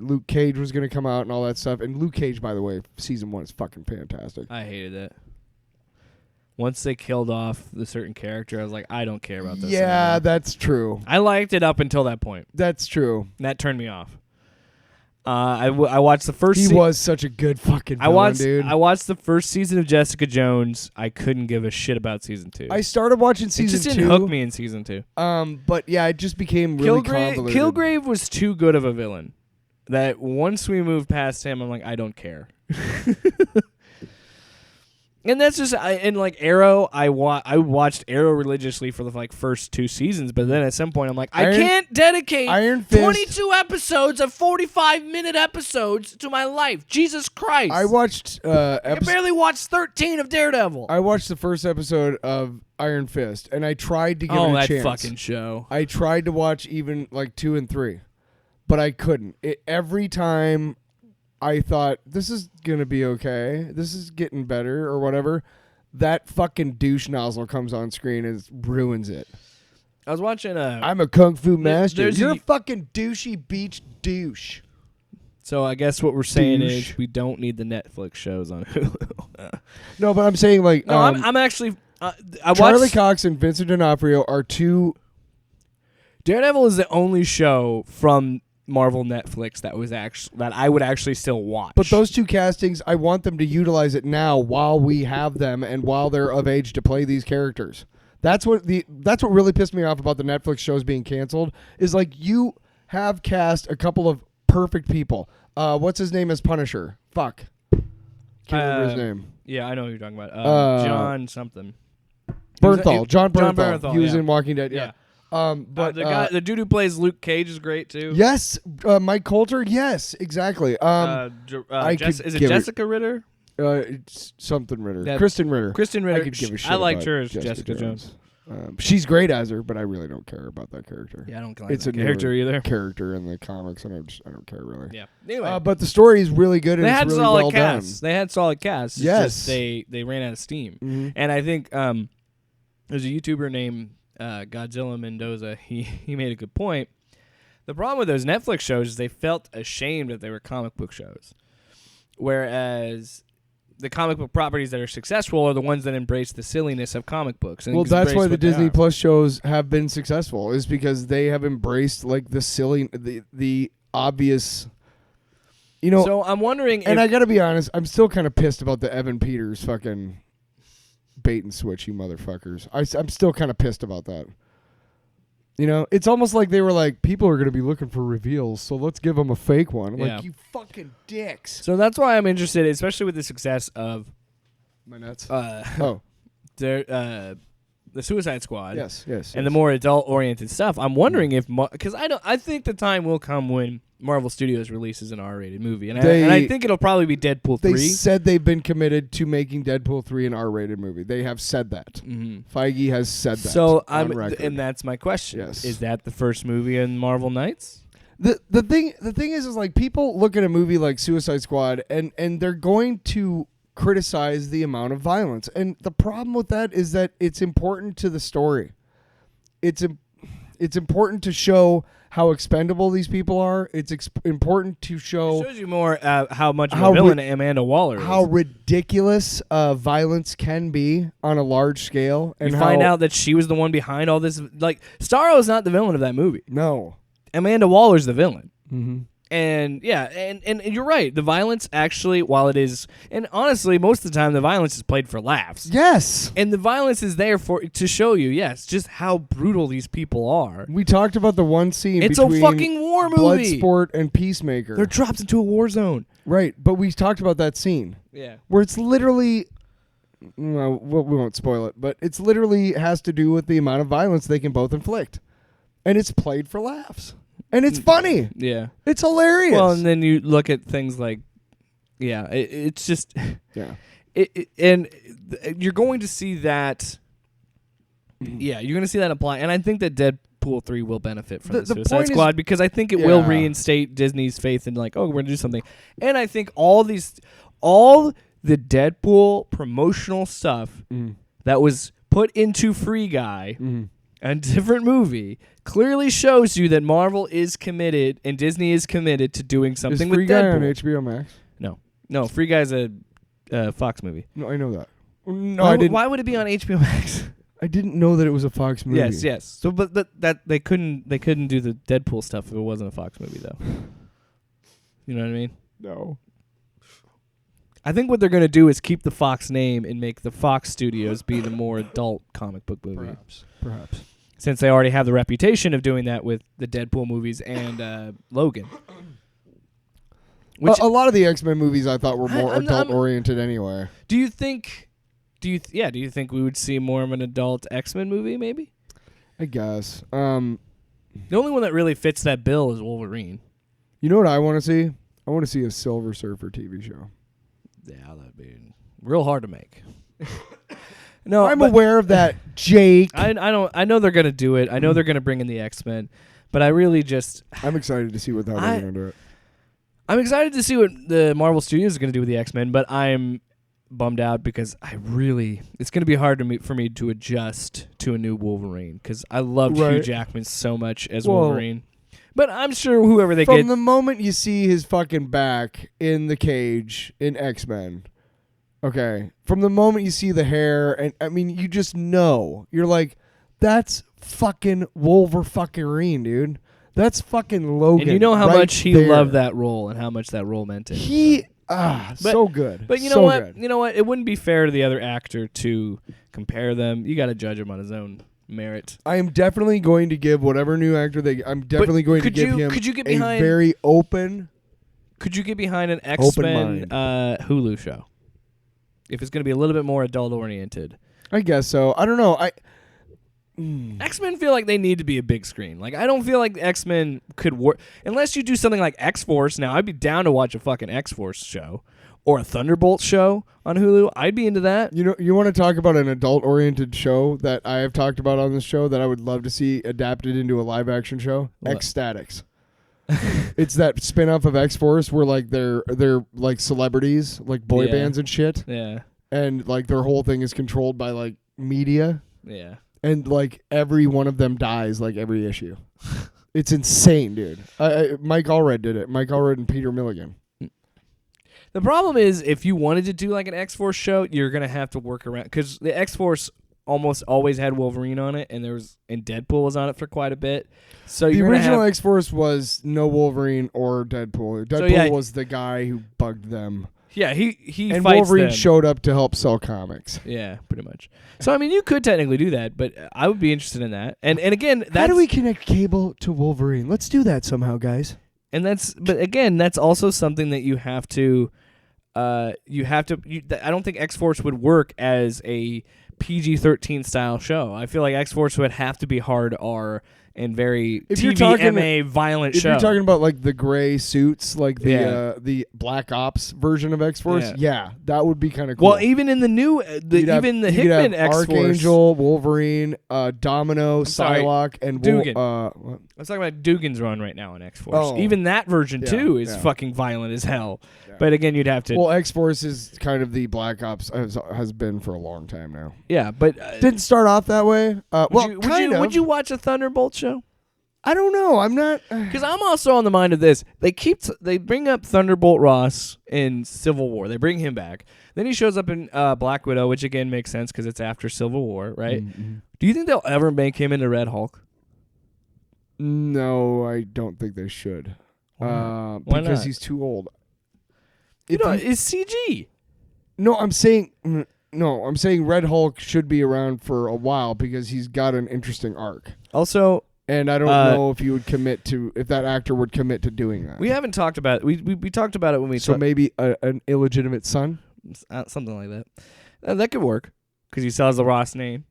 Luke Cage was going to come out and all that stuff. And Luke Cage, by the way, season 1 is fucking fantastic. I hated it. Once they killed off the certain character, I was like, I don't care about this anymore. That's true. I liked it up until that point. That's true. That turned me off. I watched the first. He was such a good fucking villain, dude. I watched the first season of Jessica Jones. I couldn't give a shit about season 2. I started watching season 2. It just didn't hook me in season 2. But yeah, it just became really convoluted. Kilgrave was too good of a villain. That once we moved past him, I'm like, I don't care. And that's just Arrow. I watched Arrow religiously for the first 2 seasons, but then at some point I'm like, I can't dedicate 22 episodes of 45-minute episodes to my life. Jesus Christ! I watched. I barely watched 13 of Daredevil. I watched the first episode of Iron Fist, and I tried to give it a chance. Oh, that fucking show! I tried to watch even 2 and 3, but I couldn't. Every time I thought, this is going to be okay. This is getting better or whatever. That fucking douche nozzle comes on screen and ruins it. I was watching I'm a kung fu master. You're a fucking douchey beach douche. So I guess what we're saying Douche. is we don't need the Netflix shows on Hulu. No, but I'm saying like No, I'm actually. I Charlie watched Cox and Vincent D'Onofrio are two. Daredevil is the only show from Marvel Netflix that I would actually still watch. But those two castings, I want them to utilize it now while we have them and while they're of age to play these characters. That's what really pissed me off about the Netflix shows being canceled is like you have cast a couple of perfect people. What's his name as Punisher? Fuck. Can't remember his name. Yeah, I know who you're talking about. John something. Bernthal. John Bernthal. Bernthal, He was yeah. in Walking Dead. Yeah. But the dude who plays Luke Cage is great too. Yes, Mike Coulter. Yes, exactly. Is it Jessica Ritter? It's something Ritter. Yeah. Kristen Ritter. Kristen Ritter. I could give a shit I liked about her as Jessica Jones. She's great as her, but I really don't care about that character. Yeah, I don't like It's that a character newer either. Character in the comics, and I don't care really. Yeah. Anyway, But the story is really good and they it's had really solid well casts. done. They had solid casts. It's Yes. just they ran out of steam. Mm-hmm. And I think there's a YouTuber named Godzilla Mendoza. He made a good point. The problem with those Netflix shows is they felt ashamed that they were comic book shows, whereas the comic book properties that are successful are the ones that embrace the silliness of comic books. And Well, that's embrace why the what they Disney are. Plus shows have been successful, is because they have embraced like the silly, the obvious. You know, So I'm wondering and if I gotta be honest, I'm still kind of pissed about the Evan Peters fucking bait and switch, you motherfuckers. I'm still kind of pissed about that. You know, it's almost like they were like, people are going to be looking for reveals, so let's give them a fake one. I'm Yeah. like, you fucking dicks. So that's why I'm interested, especially with the success of My nuts. the Suicide Squad. Yes. And the more adult-oriented stuff. I'm wondering if because I think the time will come when Marvel Studios releases an R-rated movie, and I think it'll probably be Deadpool 3. They said they've been committed to making Deadpool 3 an R-rated movie. They have said that. Mm-hmm. Feige has said that. So on record. and that's my question. Yes. Is that the first movie in Marvel Knights? The thing is like people look at a movie like Suicide Squad and they're going to criticize the amount of violence, and the problem with that is that it's important to the story. It's important to show how expendable these people are. It's important to show It shows you more how much of a villain Amanda Waller is. how ridiculous violence can be on a large scale, and you find out that she was the one behind all this. Like Starro is not the villain of that movie. no. Amanda Waller's the villain. Mm-hmm. And yeah, and you're right. The violence actually, while it is, and honestly, most of the time the violence is played for laughs. Yes. And the violence is there to show you, yes, just how brutal these people are. We talked about the one scene It's a between fucking war movie. Bloodsport and Peacemaker. They're dropped into a war zone. Right, but we talked about that scene Yeah. where it's literally, well, we won't spoil it, but it's literally has to do with the amount of violence they can both inflict. And it's played for laughs. And it's funny. Yeah. It's hilarious. Well, and then you look at things like, yeah, it's just, yeah. You're going to see that. Yeah, you're going to see that apply, and I think that Deadpool 3 will benefit from the Suicide Squad because I think it will reinstate Disney's faith in like, oh, we're going to do something, and I think all the Deadpool promotional stuff that was put into Free Guy, a different movie, clearly shows you that Marvel is committed and Disney is committed to doing something with Free Guy Deadpool. on HBO Max? No, Free Guy's a Fox movie. No, I know that. No, I didn't. Why would it be on HBO Max? I didn't know that it was a Fox movie. Yes. So, but that they couldn't do the Deadpool stuff if it wasn't a Fox movie, though. You know what I mean? No. I think what they're going to do is keep the Fox name and make the Fox Studios be the more adult comic book movie. Perhaps. Since they already have the reputation of doing that with the Deadpool movies and Logan. Which, a lot of the X-Men movies I thought were more adult-oriented anyway. Do you think we would see more of an adult X-Men movie, maybe? I guess. The only one that really fits that bill is Wolverine. You know what I want to see? I want to see a Silver Surfer TV show. Yeah, that'd be real hard to make. No, I'm aware of that, Jake. I know they're gonna do it. I know they're gonna bring in the X-Men, but I really just I'm excited to see how they're gonna do it. I'm excited to see what the Marvel Studios is gonna do with the X-Men, but I'm bummed out because it's gonna be hard for me to adjust to a new Wolverine because I loved Hugh Jackman so much as Wolverine. But I'm sure whoever they From get. the moment you see his fucking back in the cage in X-Men, okay, from the moment you see the hair, and I mean, you just know. You're like, that's fucking Wolverine, dude. That's fucking Logan. And you know how right much he there. loved that role and how much that role meant to him. So good. But you know what? Good. You know what? It wouldn't be fair to the other actor to compare them. You got to judge him on his own merit. I am definitely going to give whatever new actor I'm definitely going to give him a very open. Could you get behind an X-Men Hulu show? If it's going to be a little bit more adult oriented. I guess so. I don't know. X-Men feel like they need to be a big screen. Like, I don't feel like the X-Men could work unless you do something like X-Force. Now, I'd be down to watch a fucking X-Force show or a Thunderbolt show on Hulu. I'd be into that. You know, you want to talk about an adult-oriented show that I have talked about on this show that I would love to see adapted into a live-action show? What? X-Statix. It's that spin-off of X-Force where like they're like celebrities, like boy bands and shit. Yeah. And like their whole thing is controlled by like media. Yeah. And like every one of them dies like every issue. It's insane, dude. Mike Allred did it. Mike Allred and Peter Milligan. The problem is if you wanted to do like an X-Force show, you're going to have to work around because the X-Force almost always had Wolverine on it, and Deadpool was on it for quite a bit. So the original X-Force was no Wolverine or Deadpool. Deadpool was the guy who bugged them. Yeah, he and fights Wolverine them. showed up to help sell comics. Yeah, pretty much. So I mean, you could technically do that, but I would be interested in that. And again, how do we connect Cable to Wolverine? Let's do that somehow, guys. And but again, that's also something that you have to. I don't think X-Force would work as a PG-13 style show. I feel like X-Force would have to be hard R and very TVMA violent show. If you're talking about like the gray suits, like the Black Ops version of X-Force, that would be kind of cool. Well, even in the new, Hickman X-Force, Archangel, Wolverine, Domino, Psylocke, and Dugan. I'm talking about Dugan's run right now in X-Force. Oh. Even that version too is fucking violent as hell. Yeah. But again, you'd have to. Well, X-Force is kind of the Black Ops has been for a long time now. Yeah, but didn't start off that way. Would you watch a Thunderbolt show? I don't know. I'm not because I'm also on the mind of this. They bring up Thunderbolt Ross in Civil War. They bring him back. Then he shows up in Black Widow, which again makes sense because it's after Civil War, right? Mm-hmm. Do you think they'll ever make him into Red Hulk? No, I don't think they should. Why because not? He's too old. It's CG. No, I'm saying Red Hulk should be around for a while because he's got an interesting arc. Also, and I don't know if that actor would commit to doing that. We haven't talked about it. We talked about it when we maybe an illegitimate son, something like that. That could work because he still has the Ross name.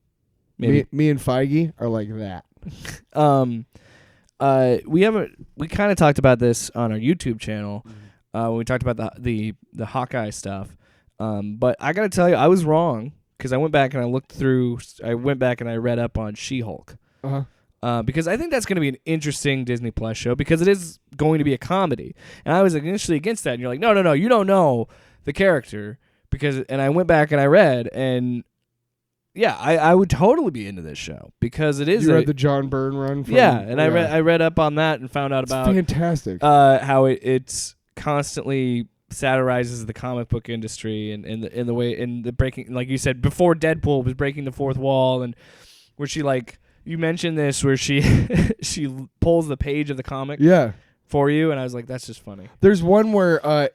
Maybe me and Feige are like that. We kind of talked about this on our YouTube channel when we talked about the Hawkeye stuff. But I gotta tell you, I was wrong because I went back and I read up on She-Hulk. Because I think that's going to be an interesting Disney Plus show because it is going to be a comedy. And I was initially against that. And you're like, no, you don't know the character. And I went back and I read, and yeah, I would totally be into this show because it is. You read the John Byrne run? I read up on that and found out about fantastic. How it's constantly satirizes the comic book industry and in the way in the breaking, like you said before, Deadpool was breaking the fourth wall, and where she like. You mentioned this where she pulls the page of the comic for you, and I was like, that's just funny. There's one where,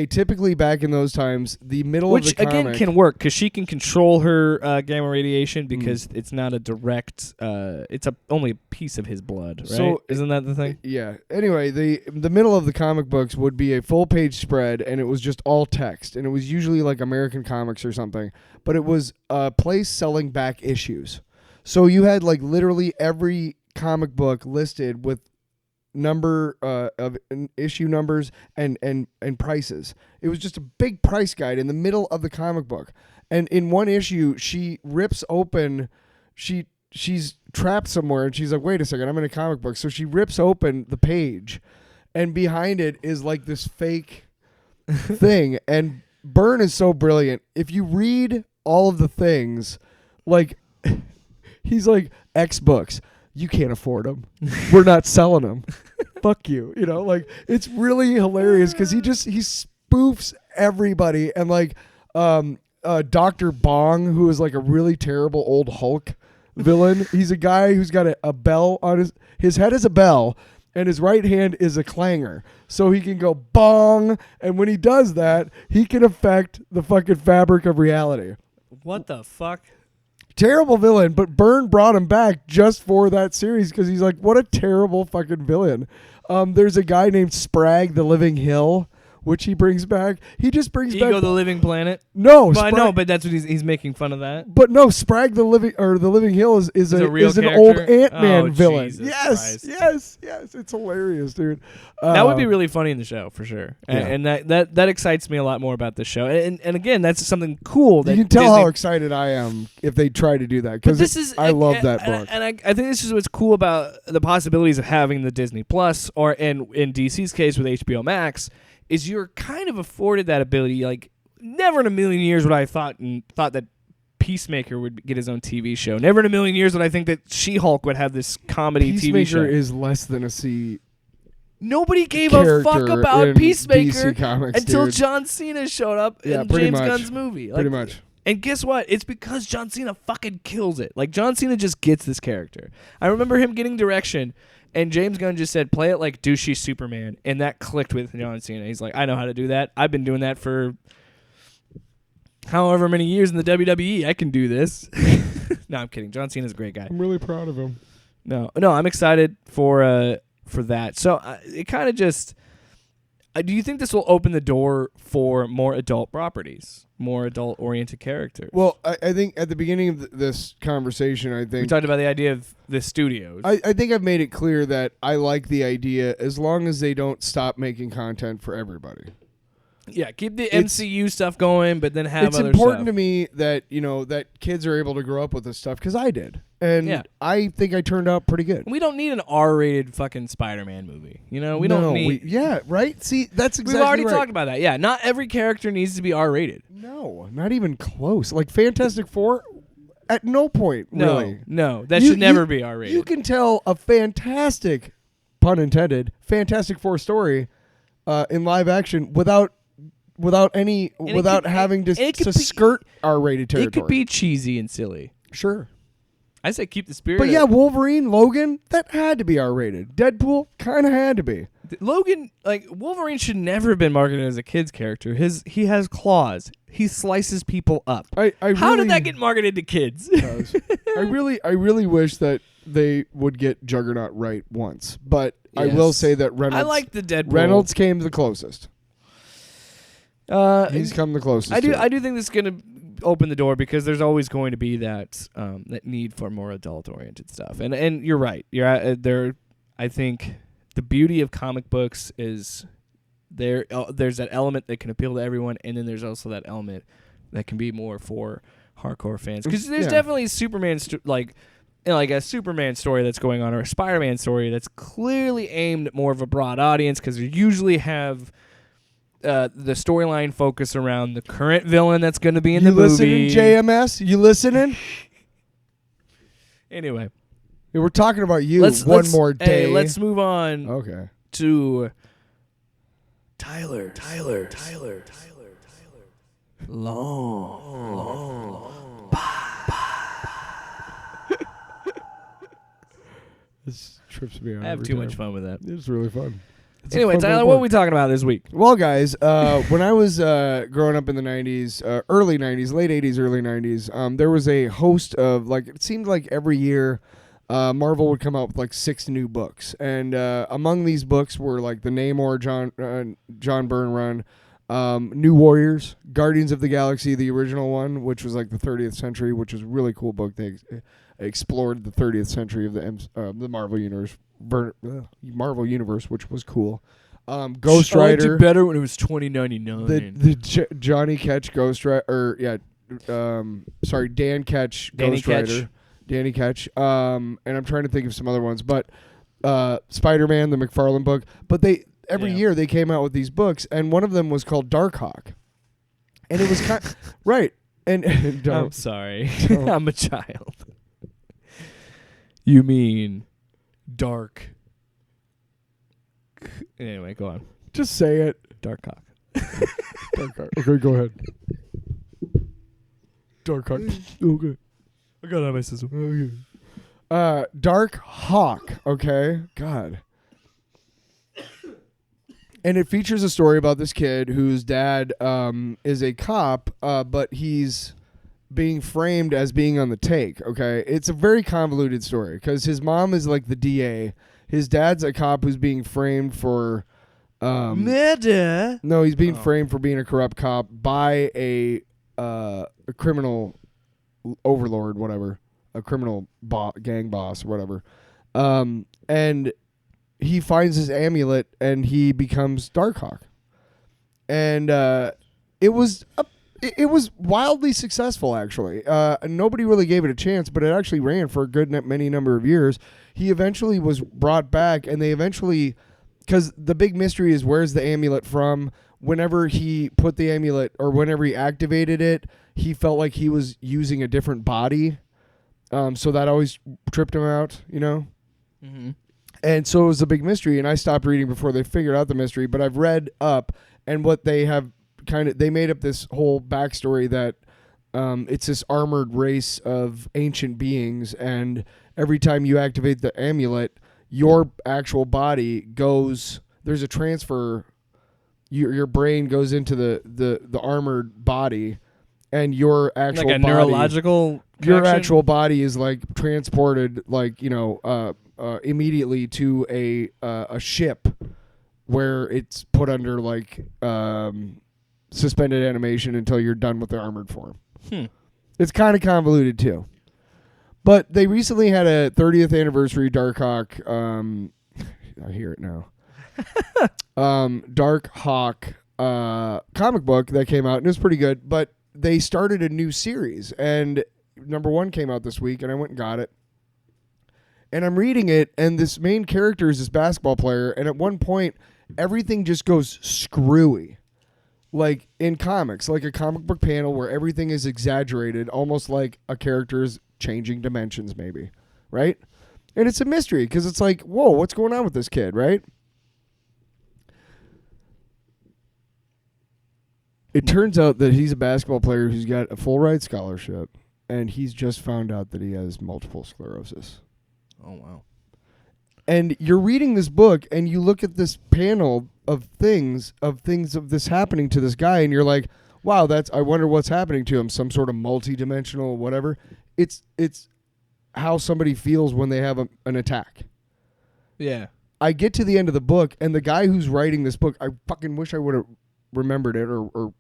typically back in those times, the middle of the comic... Which, again, can work, because she can control her gamma radiation because it's not a direct... it's only a piece of his blood, right? So, isn't that the thing? Yeah. Anyway, the middle of the comic books would be a full-page spread, and it was just all text, and it was usually like American Comics or something, but it was a place selling back issues. So you had like literally every comic book listed with number of issue numbers and prices. It was just a big price guide in the middle of the comic book. And in one issue, she rips open, she's trapped somewhere, and she's like, wait a second, I'm in a comic book. So she rips open the page, and behind it is like this fake thing. And Byrne is so brilliant. If you read all of the things, like... He's like, X books, you can't afford them. We're not selling them. fuck you. You know, like it's really hilarious because he spoofs everybody and like Dr. Bong, who is like a really terrible old Hulk villain. He's a guy who's got a bell on his head is a bell and his right hand is a clanger. So he can go bong, and when he does that, he can affect the fucking fabric of reality. What the fuck? Terrible villain, but Byrne brought him back just for that series because he's like, what a terrible fucking villain. There's a guy named Spragg the Living Hill, which he brings back. He just brings back Ego the Living Planet. No, well, I know, but that's what he's making fun of that. But no, Spragg the Living Hill is a real an old Ant-Man oh, villain. Jesus Yes, Christ. yes, it's hilarious, dude. That would be really funny in the show for sure, and that excites me a lot more about this show. And again, that's something cool. That you can tell Disney, how excited I am if they try to do that because I love that book. And I think this is what's cool about the possibilities of having the Disney Plus, or in DC's case with HBO Max, is you're kind of afforded that ability. Like, never in a million years would I thought that Peacemaker would get his own TV show. Never in a million years would I think that She-Hulk would have this comedy TV show. Peacemaker is less than a C. Nobody gave a fuck about Peacemaker Comics, until dude. John Cena showed up in James Gunn's movie. Pretty much. And guess what? It's because John Cena fucking kills it. Like, John Cena just gets this character. I remember him getting direction, and James Gunn just said, play it like douchey Superman. And that clicked with John Cena. He's like, I know how to do that. I've been doing that for however many years in the WWE. I can do this. No, I'm kidding. John Cena's a great guy. I'm really proud of him. No, I'm excited for that. So it kind of just... do you think this will open the door for more adult properties, more adult-oriented characters? Well, I think at the beginning of this conversation, we talked about the idea of the studios. I think I've made it clear that I like the idea as long as they don't stop making content for everybody. Yeah, keep the MCU stuff going, but then have other stuff. It's important to me that, that kids are able to grow up with this stuff, because I did. And I think I turned out pretty good. We don't need an R-rated fucking Spider-Man movie. We don't need... right? See, that's exactly We've already right. talked about that. Yeah, not every character needs to be R-rated. No, not even close. Like Fantastic Four, at no point, really. No, that should never be R-rated. You can tell a fantastic, pun intended, Fantastic Four story in live action without having to skirt R-rated territory. It could be cheesy and silly. Sure. I say keep the spirit. But yeah, Wolverine, Logan, that had to be R-rated. Deadpool kind of had to be. Logan, Wolverine should never have been marketed as a kid's character. He has claws. He slices people up. How did that get marketed to kids? I really wish that they would get Juggernaut right once. But yes. I will say that Reynolds. I like the Deadpool. Reynolds came the closest. He's come the closest. I do think this is going to open the door, because there's always going to be that need for more adult-oriented stuff. And you're right. I think the beauty of comic books is there's that element that can appeal to everyone, and then there's also that element that can be more for hardcore fans. Because there's definitely a Superman a Superman story that's going on, or a Spider-Man story that's clearly aimed at more of a broad audience, because you usually have the storyline focus around the current villain that's going to be in the movie. You listening, JMS? You listening? Anyway. We're talking about you one more day. Hey, let's move on to Tyler. Long. This trips me out. I have too much fun with that. It's really fun. Anyway, Tyler, what are we talking about this week? Well, guys, when I was growing up in the 90s, early 90s, late 80s, early 90s, there was a host of, it seemed like every year Marvel would come out with 6 new books. And among these books were the Namor John Byrne run, New Warriors, Guardians of the Galaxy, the original one, which was the 30th century, which was a really cool book. They explored the 30th century of the Marvel Universe, which was cool. Ghost Rider. I liked it better when it was $20.99. The Johnny Ketch Ghost Rider, Dan Ketch Ghost Rider. Danny Ketch. And I'm trying to think of some other ones, but Spider-Man, the McFarlane book. But every year they came out with these books, and one of them was called Darkhawk, and it was right. And I'm sorry, I'm a child. You mean Dark Anyway, go on. Just say it. Dark cock. Dark cock. Okay, go ahead. Dark cock. Okay. I got it out of my system. Dark Hawk. Okay. God. And it features a story about this kid whose dad is a cop, but he's being framed as being on the take. Okay. It's a very convoluted story because his mom is like the DA. His dad's a cop who's being framed for murder. No, he's being framed for being a corrupt cop by a criminal overlord, whatever, a criminal gang boss, or whatever. And he finds his amulet and he becomes Darkhawk. And it was wildly successful, actually. Nobody really gave it a chance, but it actually ran for a good many number of years. He eventually was brought back, and they eventually, because the big mystery is where's the amulet from. Whenever he put the amulet, or whenever he activated it, he felt like he was using a different body. So that always tripped him out, you know? Mm-hmm. And so it was a big mystery, and I stopped reading before they figured out the mystery, but I've read up, and what they have they made up this whole backstory that it's this armored race of ancient beings, and every time you activate the amulet, your actual body goes, there's a transfer, your brain goes into the armored body, and your actual like a body, neurological your connection? actual body is like transported, like, you know, immediately to a ship where it's put under like suspended animation until you're done with the armored form. It's kind of convoluted too. But they recently had a 30th anniversary Darkhawk. I hear it now. Darkhawk comic book that came out, and it was pretty good. But they started a new series, and number 1 came out this week, and I went and got it. And I'm reading it, and this main character is this basketball player, and at one point, everything just goes screwy. Like in comics, like a comic book panel where everything is exaggerated, almost like a character is changing dimensions, maybe, right? And it's a mystery, because it's like, whoa, what's going on with this kid, right? It turns out that he's a basketball player who's got a full ride scholarship, and he's just found out that he has multiple sclerosis. Oh, wow. And you're reading this book, and you look at this panel of things of this happening to this guy, and you're like, wow, I wonder what's happening to him, some sort of multi-dimensional whatever. It's how somebody feels when they have an attack. Yeah. I get to the end of the book, and the guy who's writing this book, I fucking wish I would have remembered it or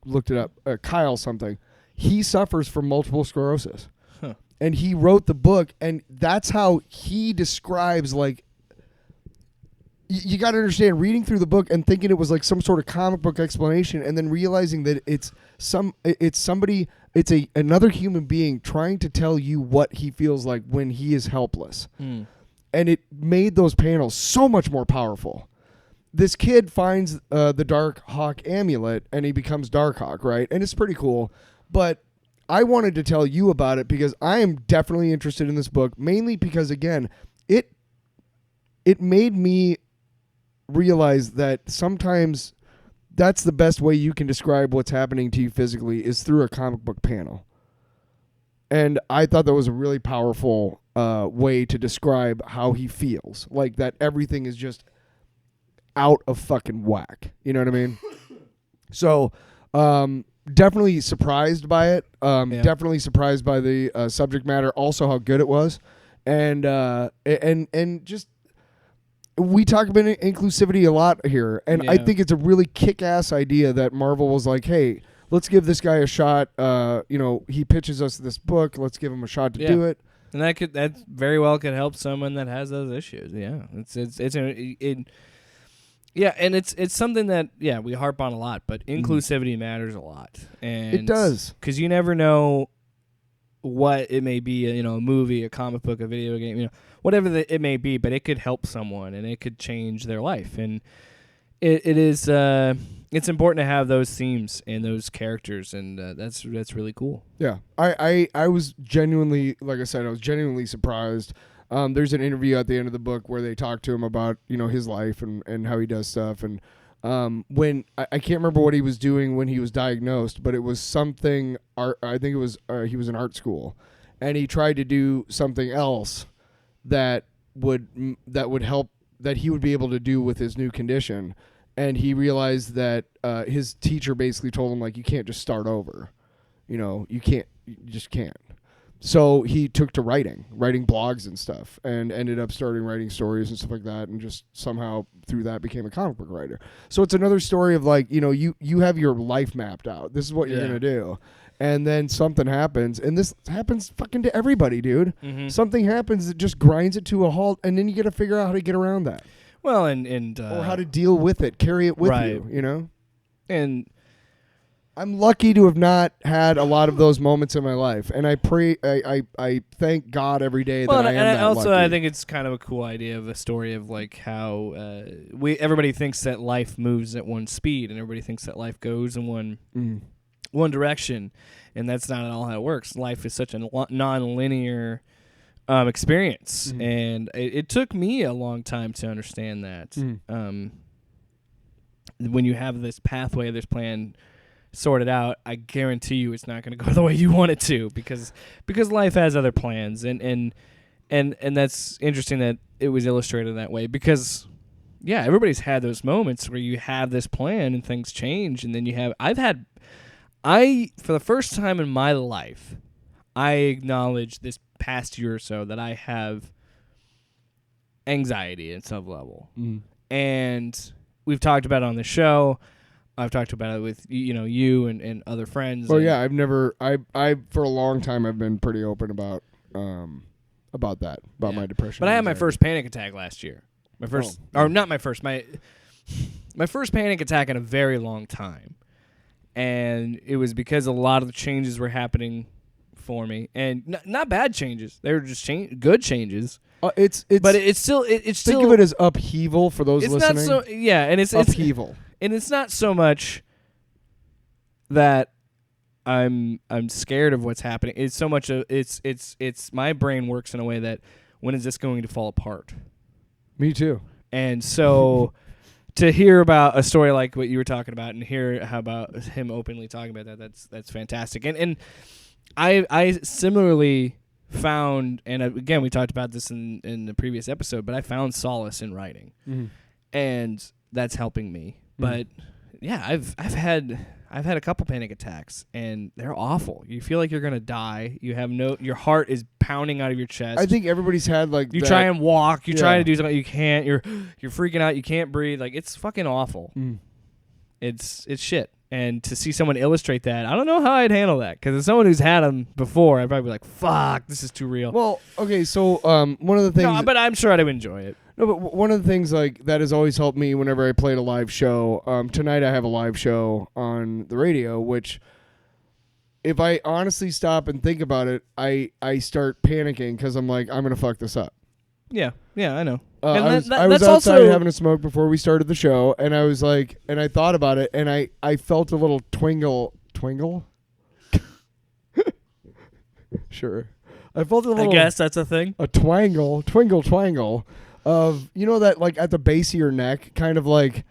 looked it up, Kyle something. He suffers from multiple sclerosis. Huh. And he wrote the book, and that's how he describes, like, you got to understand, reading through the book and thinking it was like some sort of comic book explanation, and then realizing that it's another human being trying to tell you what he feels like when he is helpless. And it made those panels so much more powerful. This kid finds the Darkhawk amulet, and he becomes Darkhawk, right? And it's pretty cool. But I wanted to tell you about it because I am definitely interested in this book, mainly because, again, it made me realize that sometimes that's the best way you can describe what's happening to you physically is through a comic book panel. And I thought that was a really powerful way to describe how he feels. Like that everything is just out of fucking whack. You know what I mean? So, definitely surprised by it. Definitely surprised by the subject matter. Also how good it was. And just, we talk about inclusivity a lot here, and I think it's a really kick-ass idea that Marvel was like, hey, let's give this guy a shot. He pitches us this book. Let's give him a shot to do it. And that very well could help someone that has those issues. Yeah, and it's something that we harp on a lot, but inclusivity matters a lot. And it does, because you never know what it may be, a movie, a comic book, a video game, whatever it may be, but it could help someone and it could change their life. And it's important to have those themes and those characters, and that's really cool. Yeah, I was genuinely, like I said, I was genuinely surprised. there's an interview at the end of the book where they talk to him about, his life and how he does stuff. And when I can't remember what he was doing when he was diagnosed, but it was something art. I think it was he was in art school, and he tried to do something else that would help, that he would be able to do with his new condition. And he realized that his teacher basically told him, like, you can't just start over. You just can't. So he took to writing blogs and stuff, and ended up starting writing stories and stuff like that, and just somehow through that became a comic book writer. So it's another story of, like, you have your life mapped out. This is what you're going to do. And then something happens, and this happens fucking to everybody, dude. Mm-hmm. Something happens that just grinds it to a halt, and then you got to figure out how to get around that. Well, and or how to deal with it, carry it with you, And I'm lucky to have not had a lot of those moments in my life, and I pray, I thank God every day that I am that also lucky. I think it's kind of a cool idea of a story of, like, how everybody thinks that life moves at one speed, and everybody thinks that life goes in one direction, and that's not at all how it works. Life is such a non-linear experience, and it took me a long time to understand that. When you have this pathway, this plan sorted out, I guarantee you it's not going to go the way you want it to, because life has other plans, and that's interesting that it was illustrated that way, because everybody's had those moments where you have this plan and things change, and then for the first time in my life, I acknowledge this past year or so that I have anxiety at some level. And we've talked about it on the show. I've talked about it with you and other friends. Well, I've never I for a long time I've been pretty open about that, my depression. But I had my first panic attack last year. My first panic attack in a very long time. And it was because a lot of the changes were happening for me, and not bad changes. They were just good changes. But it's still think of it as upheaval for those listening. It's not so and it's upheaval, and it's not so much that I'm scared of what's happening. It's so much it's my brain works in a way that, when is this going to fall apart? Me too. And so to hear about a story like what you were talking about, and hear how about him openly talking about that's fantastic. And I similarly found, and again we talked about this in the previous episode, but I found solace in writing, and that's helping me. But I've had a couple panic attacks, and they're awful. You feel like you're gonna die. Your heart is pounding out of your chest. I think everybody's had you try and walk, you try to do something, you can't. You're freaking out. You can't breathe. Like, it's fucking awful. It's shit. And to see someone illustrate that, I don't know how I'd handle that, because as someone who's had them before, I'd probably be like, "Fuck, this is too real." Well, okay, so one of the things. No, but I'm sure I'd enjoy it. No, but one of the things like that has always helped me whenever I played a live show. Tonight I have a live show on the radio, which, if I honestly stop and think about it, I start panicking because I'm like, I'm gonna fuck this up. Yeah, I know. I was outside having a smoke before we started the show, and I was like, and I thought about it, and I felt a little twingle. Sure. I felt a little. I guess that's a thing. A twangle of, that, like, at the base of your neck, kind of like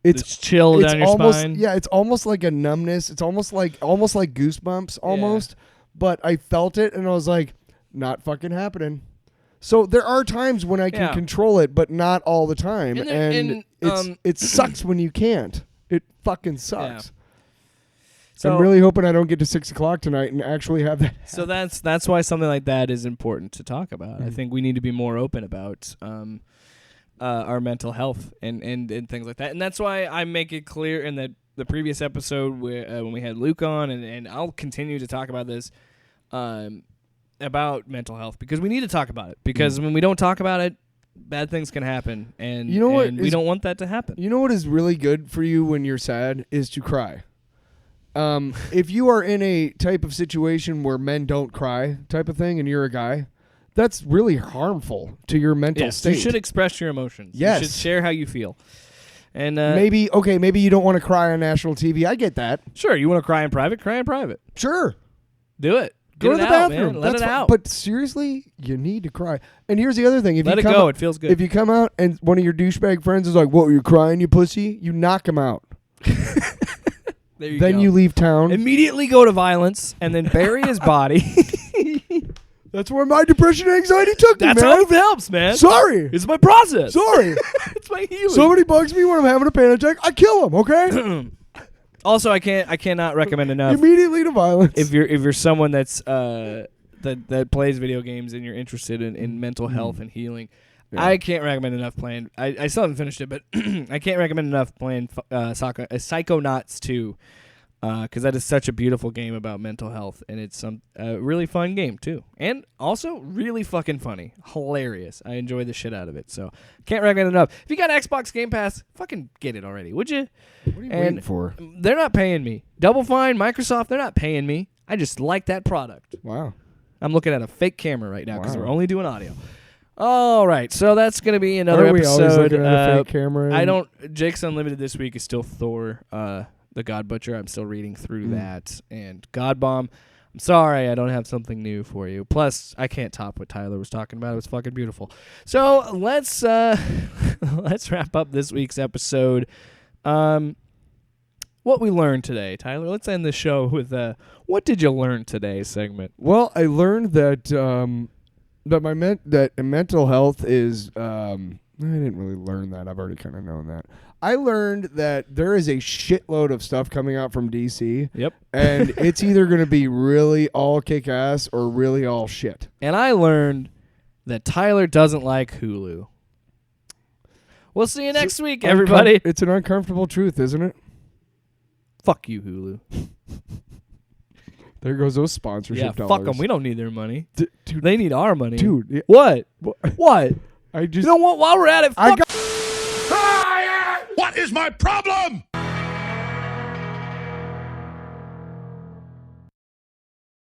it's chill down your spine. Yeah, it's almost like a numbness. It's almost like goosebumps almost. But I felt it, and I was like, not fucking happening. So there are times when I can control it, but not all the time. And it sucks when you can't. It fucking sucks. Yeah. So I'm really hoping I don't get to 6 o'clock tonight and actually have that. So that's why something like that is important to talk about. I think we need to be more open about our mental health and things like that. And that's why I make it clear in the previous episode when we had Luke on, and I'll continue to talk about this. About mental health, because we need to talk about it, because when we don't talk about it, bad things can happen, and we don't want that to happen. You know what is really good for you when you're sad is to cry. If you are in a type of situation where men don't cry type of thing, and you're a guy, that's really harmful to your mental state. You should express your emotions. Yes. You should share how you feel. And maybe you don't want to cry on national TV. I get that. Sure, you want to cry in private? Cry in private. Sure. Do it. Go to the bathroom. Man. Let it out. But seriously, you need to cry. And here's the other thing: if let you it come go. out, It feels good. If you come out and one of your douchebag friends is like, "What? You're crying, you pussy?" You knock him out. There you then go. you leave town. Immediately go to violence and then bury his body. That's where my depression and anxiety took me, man. That's how it helps, man. Sorry. It's my process. Sorry. It's my healing. Somebody bugs me when I'm having a panic attack, I kill him, okay? Also, I cannot recommend enough. Immediately to violence. If you're someone that's that plays video games and you're interested in mental health and healing, I can't recommend enough playing. I still haven't finished it, but I can't recommend enough playing Psychonauts 2, because that is such a beautiful game about mental health, and it's a really fun game too, and also really fucking funny, hilarious. I enjoy the shit out of it, so can't recommend enough. If you got Xbox Game Pass, fucking get it already, would you? What are you waiting for? They're not paying me. Double Fine, Microsoft, they're not paying me. I just like that product. Wow. I'm looking at a fake camera right now because we're only doing audio. All right, so that's going to be another Are we episode. always looking at a fake camera? Jake's Unlimited this week is still Thor, the God Butcher. I'm still reading through that. And God Bomb, I'm sorry I don't have something new for you. Plus, I can't top what Tyler was talking about. It was fucking beautiful. So let's wrap up this week's episode. What we learned today, Tyler. Let's end the show with what did you learn today segment. Well, I learned that mental health is I didn't really learn that. I've already kind of known that. I learned that there is a shitload of stuff coming out from DC. Yep. And it's either going to be really all kick-ass or really all shit. And I learned that Tyler doesn't like Hulu. We'll see you next week, everybody. It's an uncomfortable truth, isn't it? Fuck you, Hulu. There goes those sponsorship dollars. Fuck them. We don't need their money. Dude, they need our money. Dude. What? What? I just... You know what? While we're at it, fuck... What is my problem?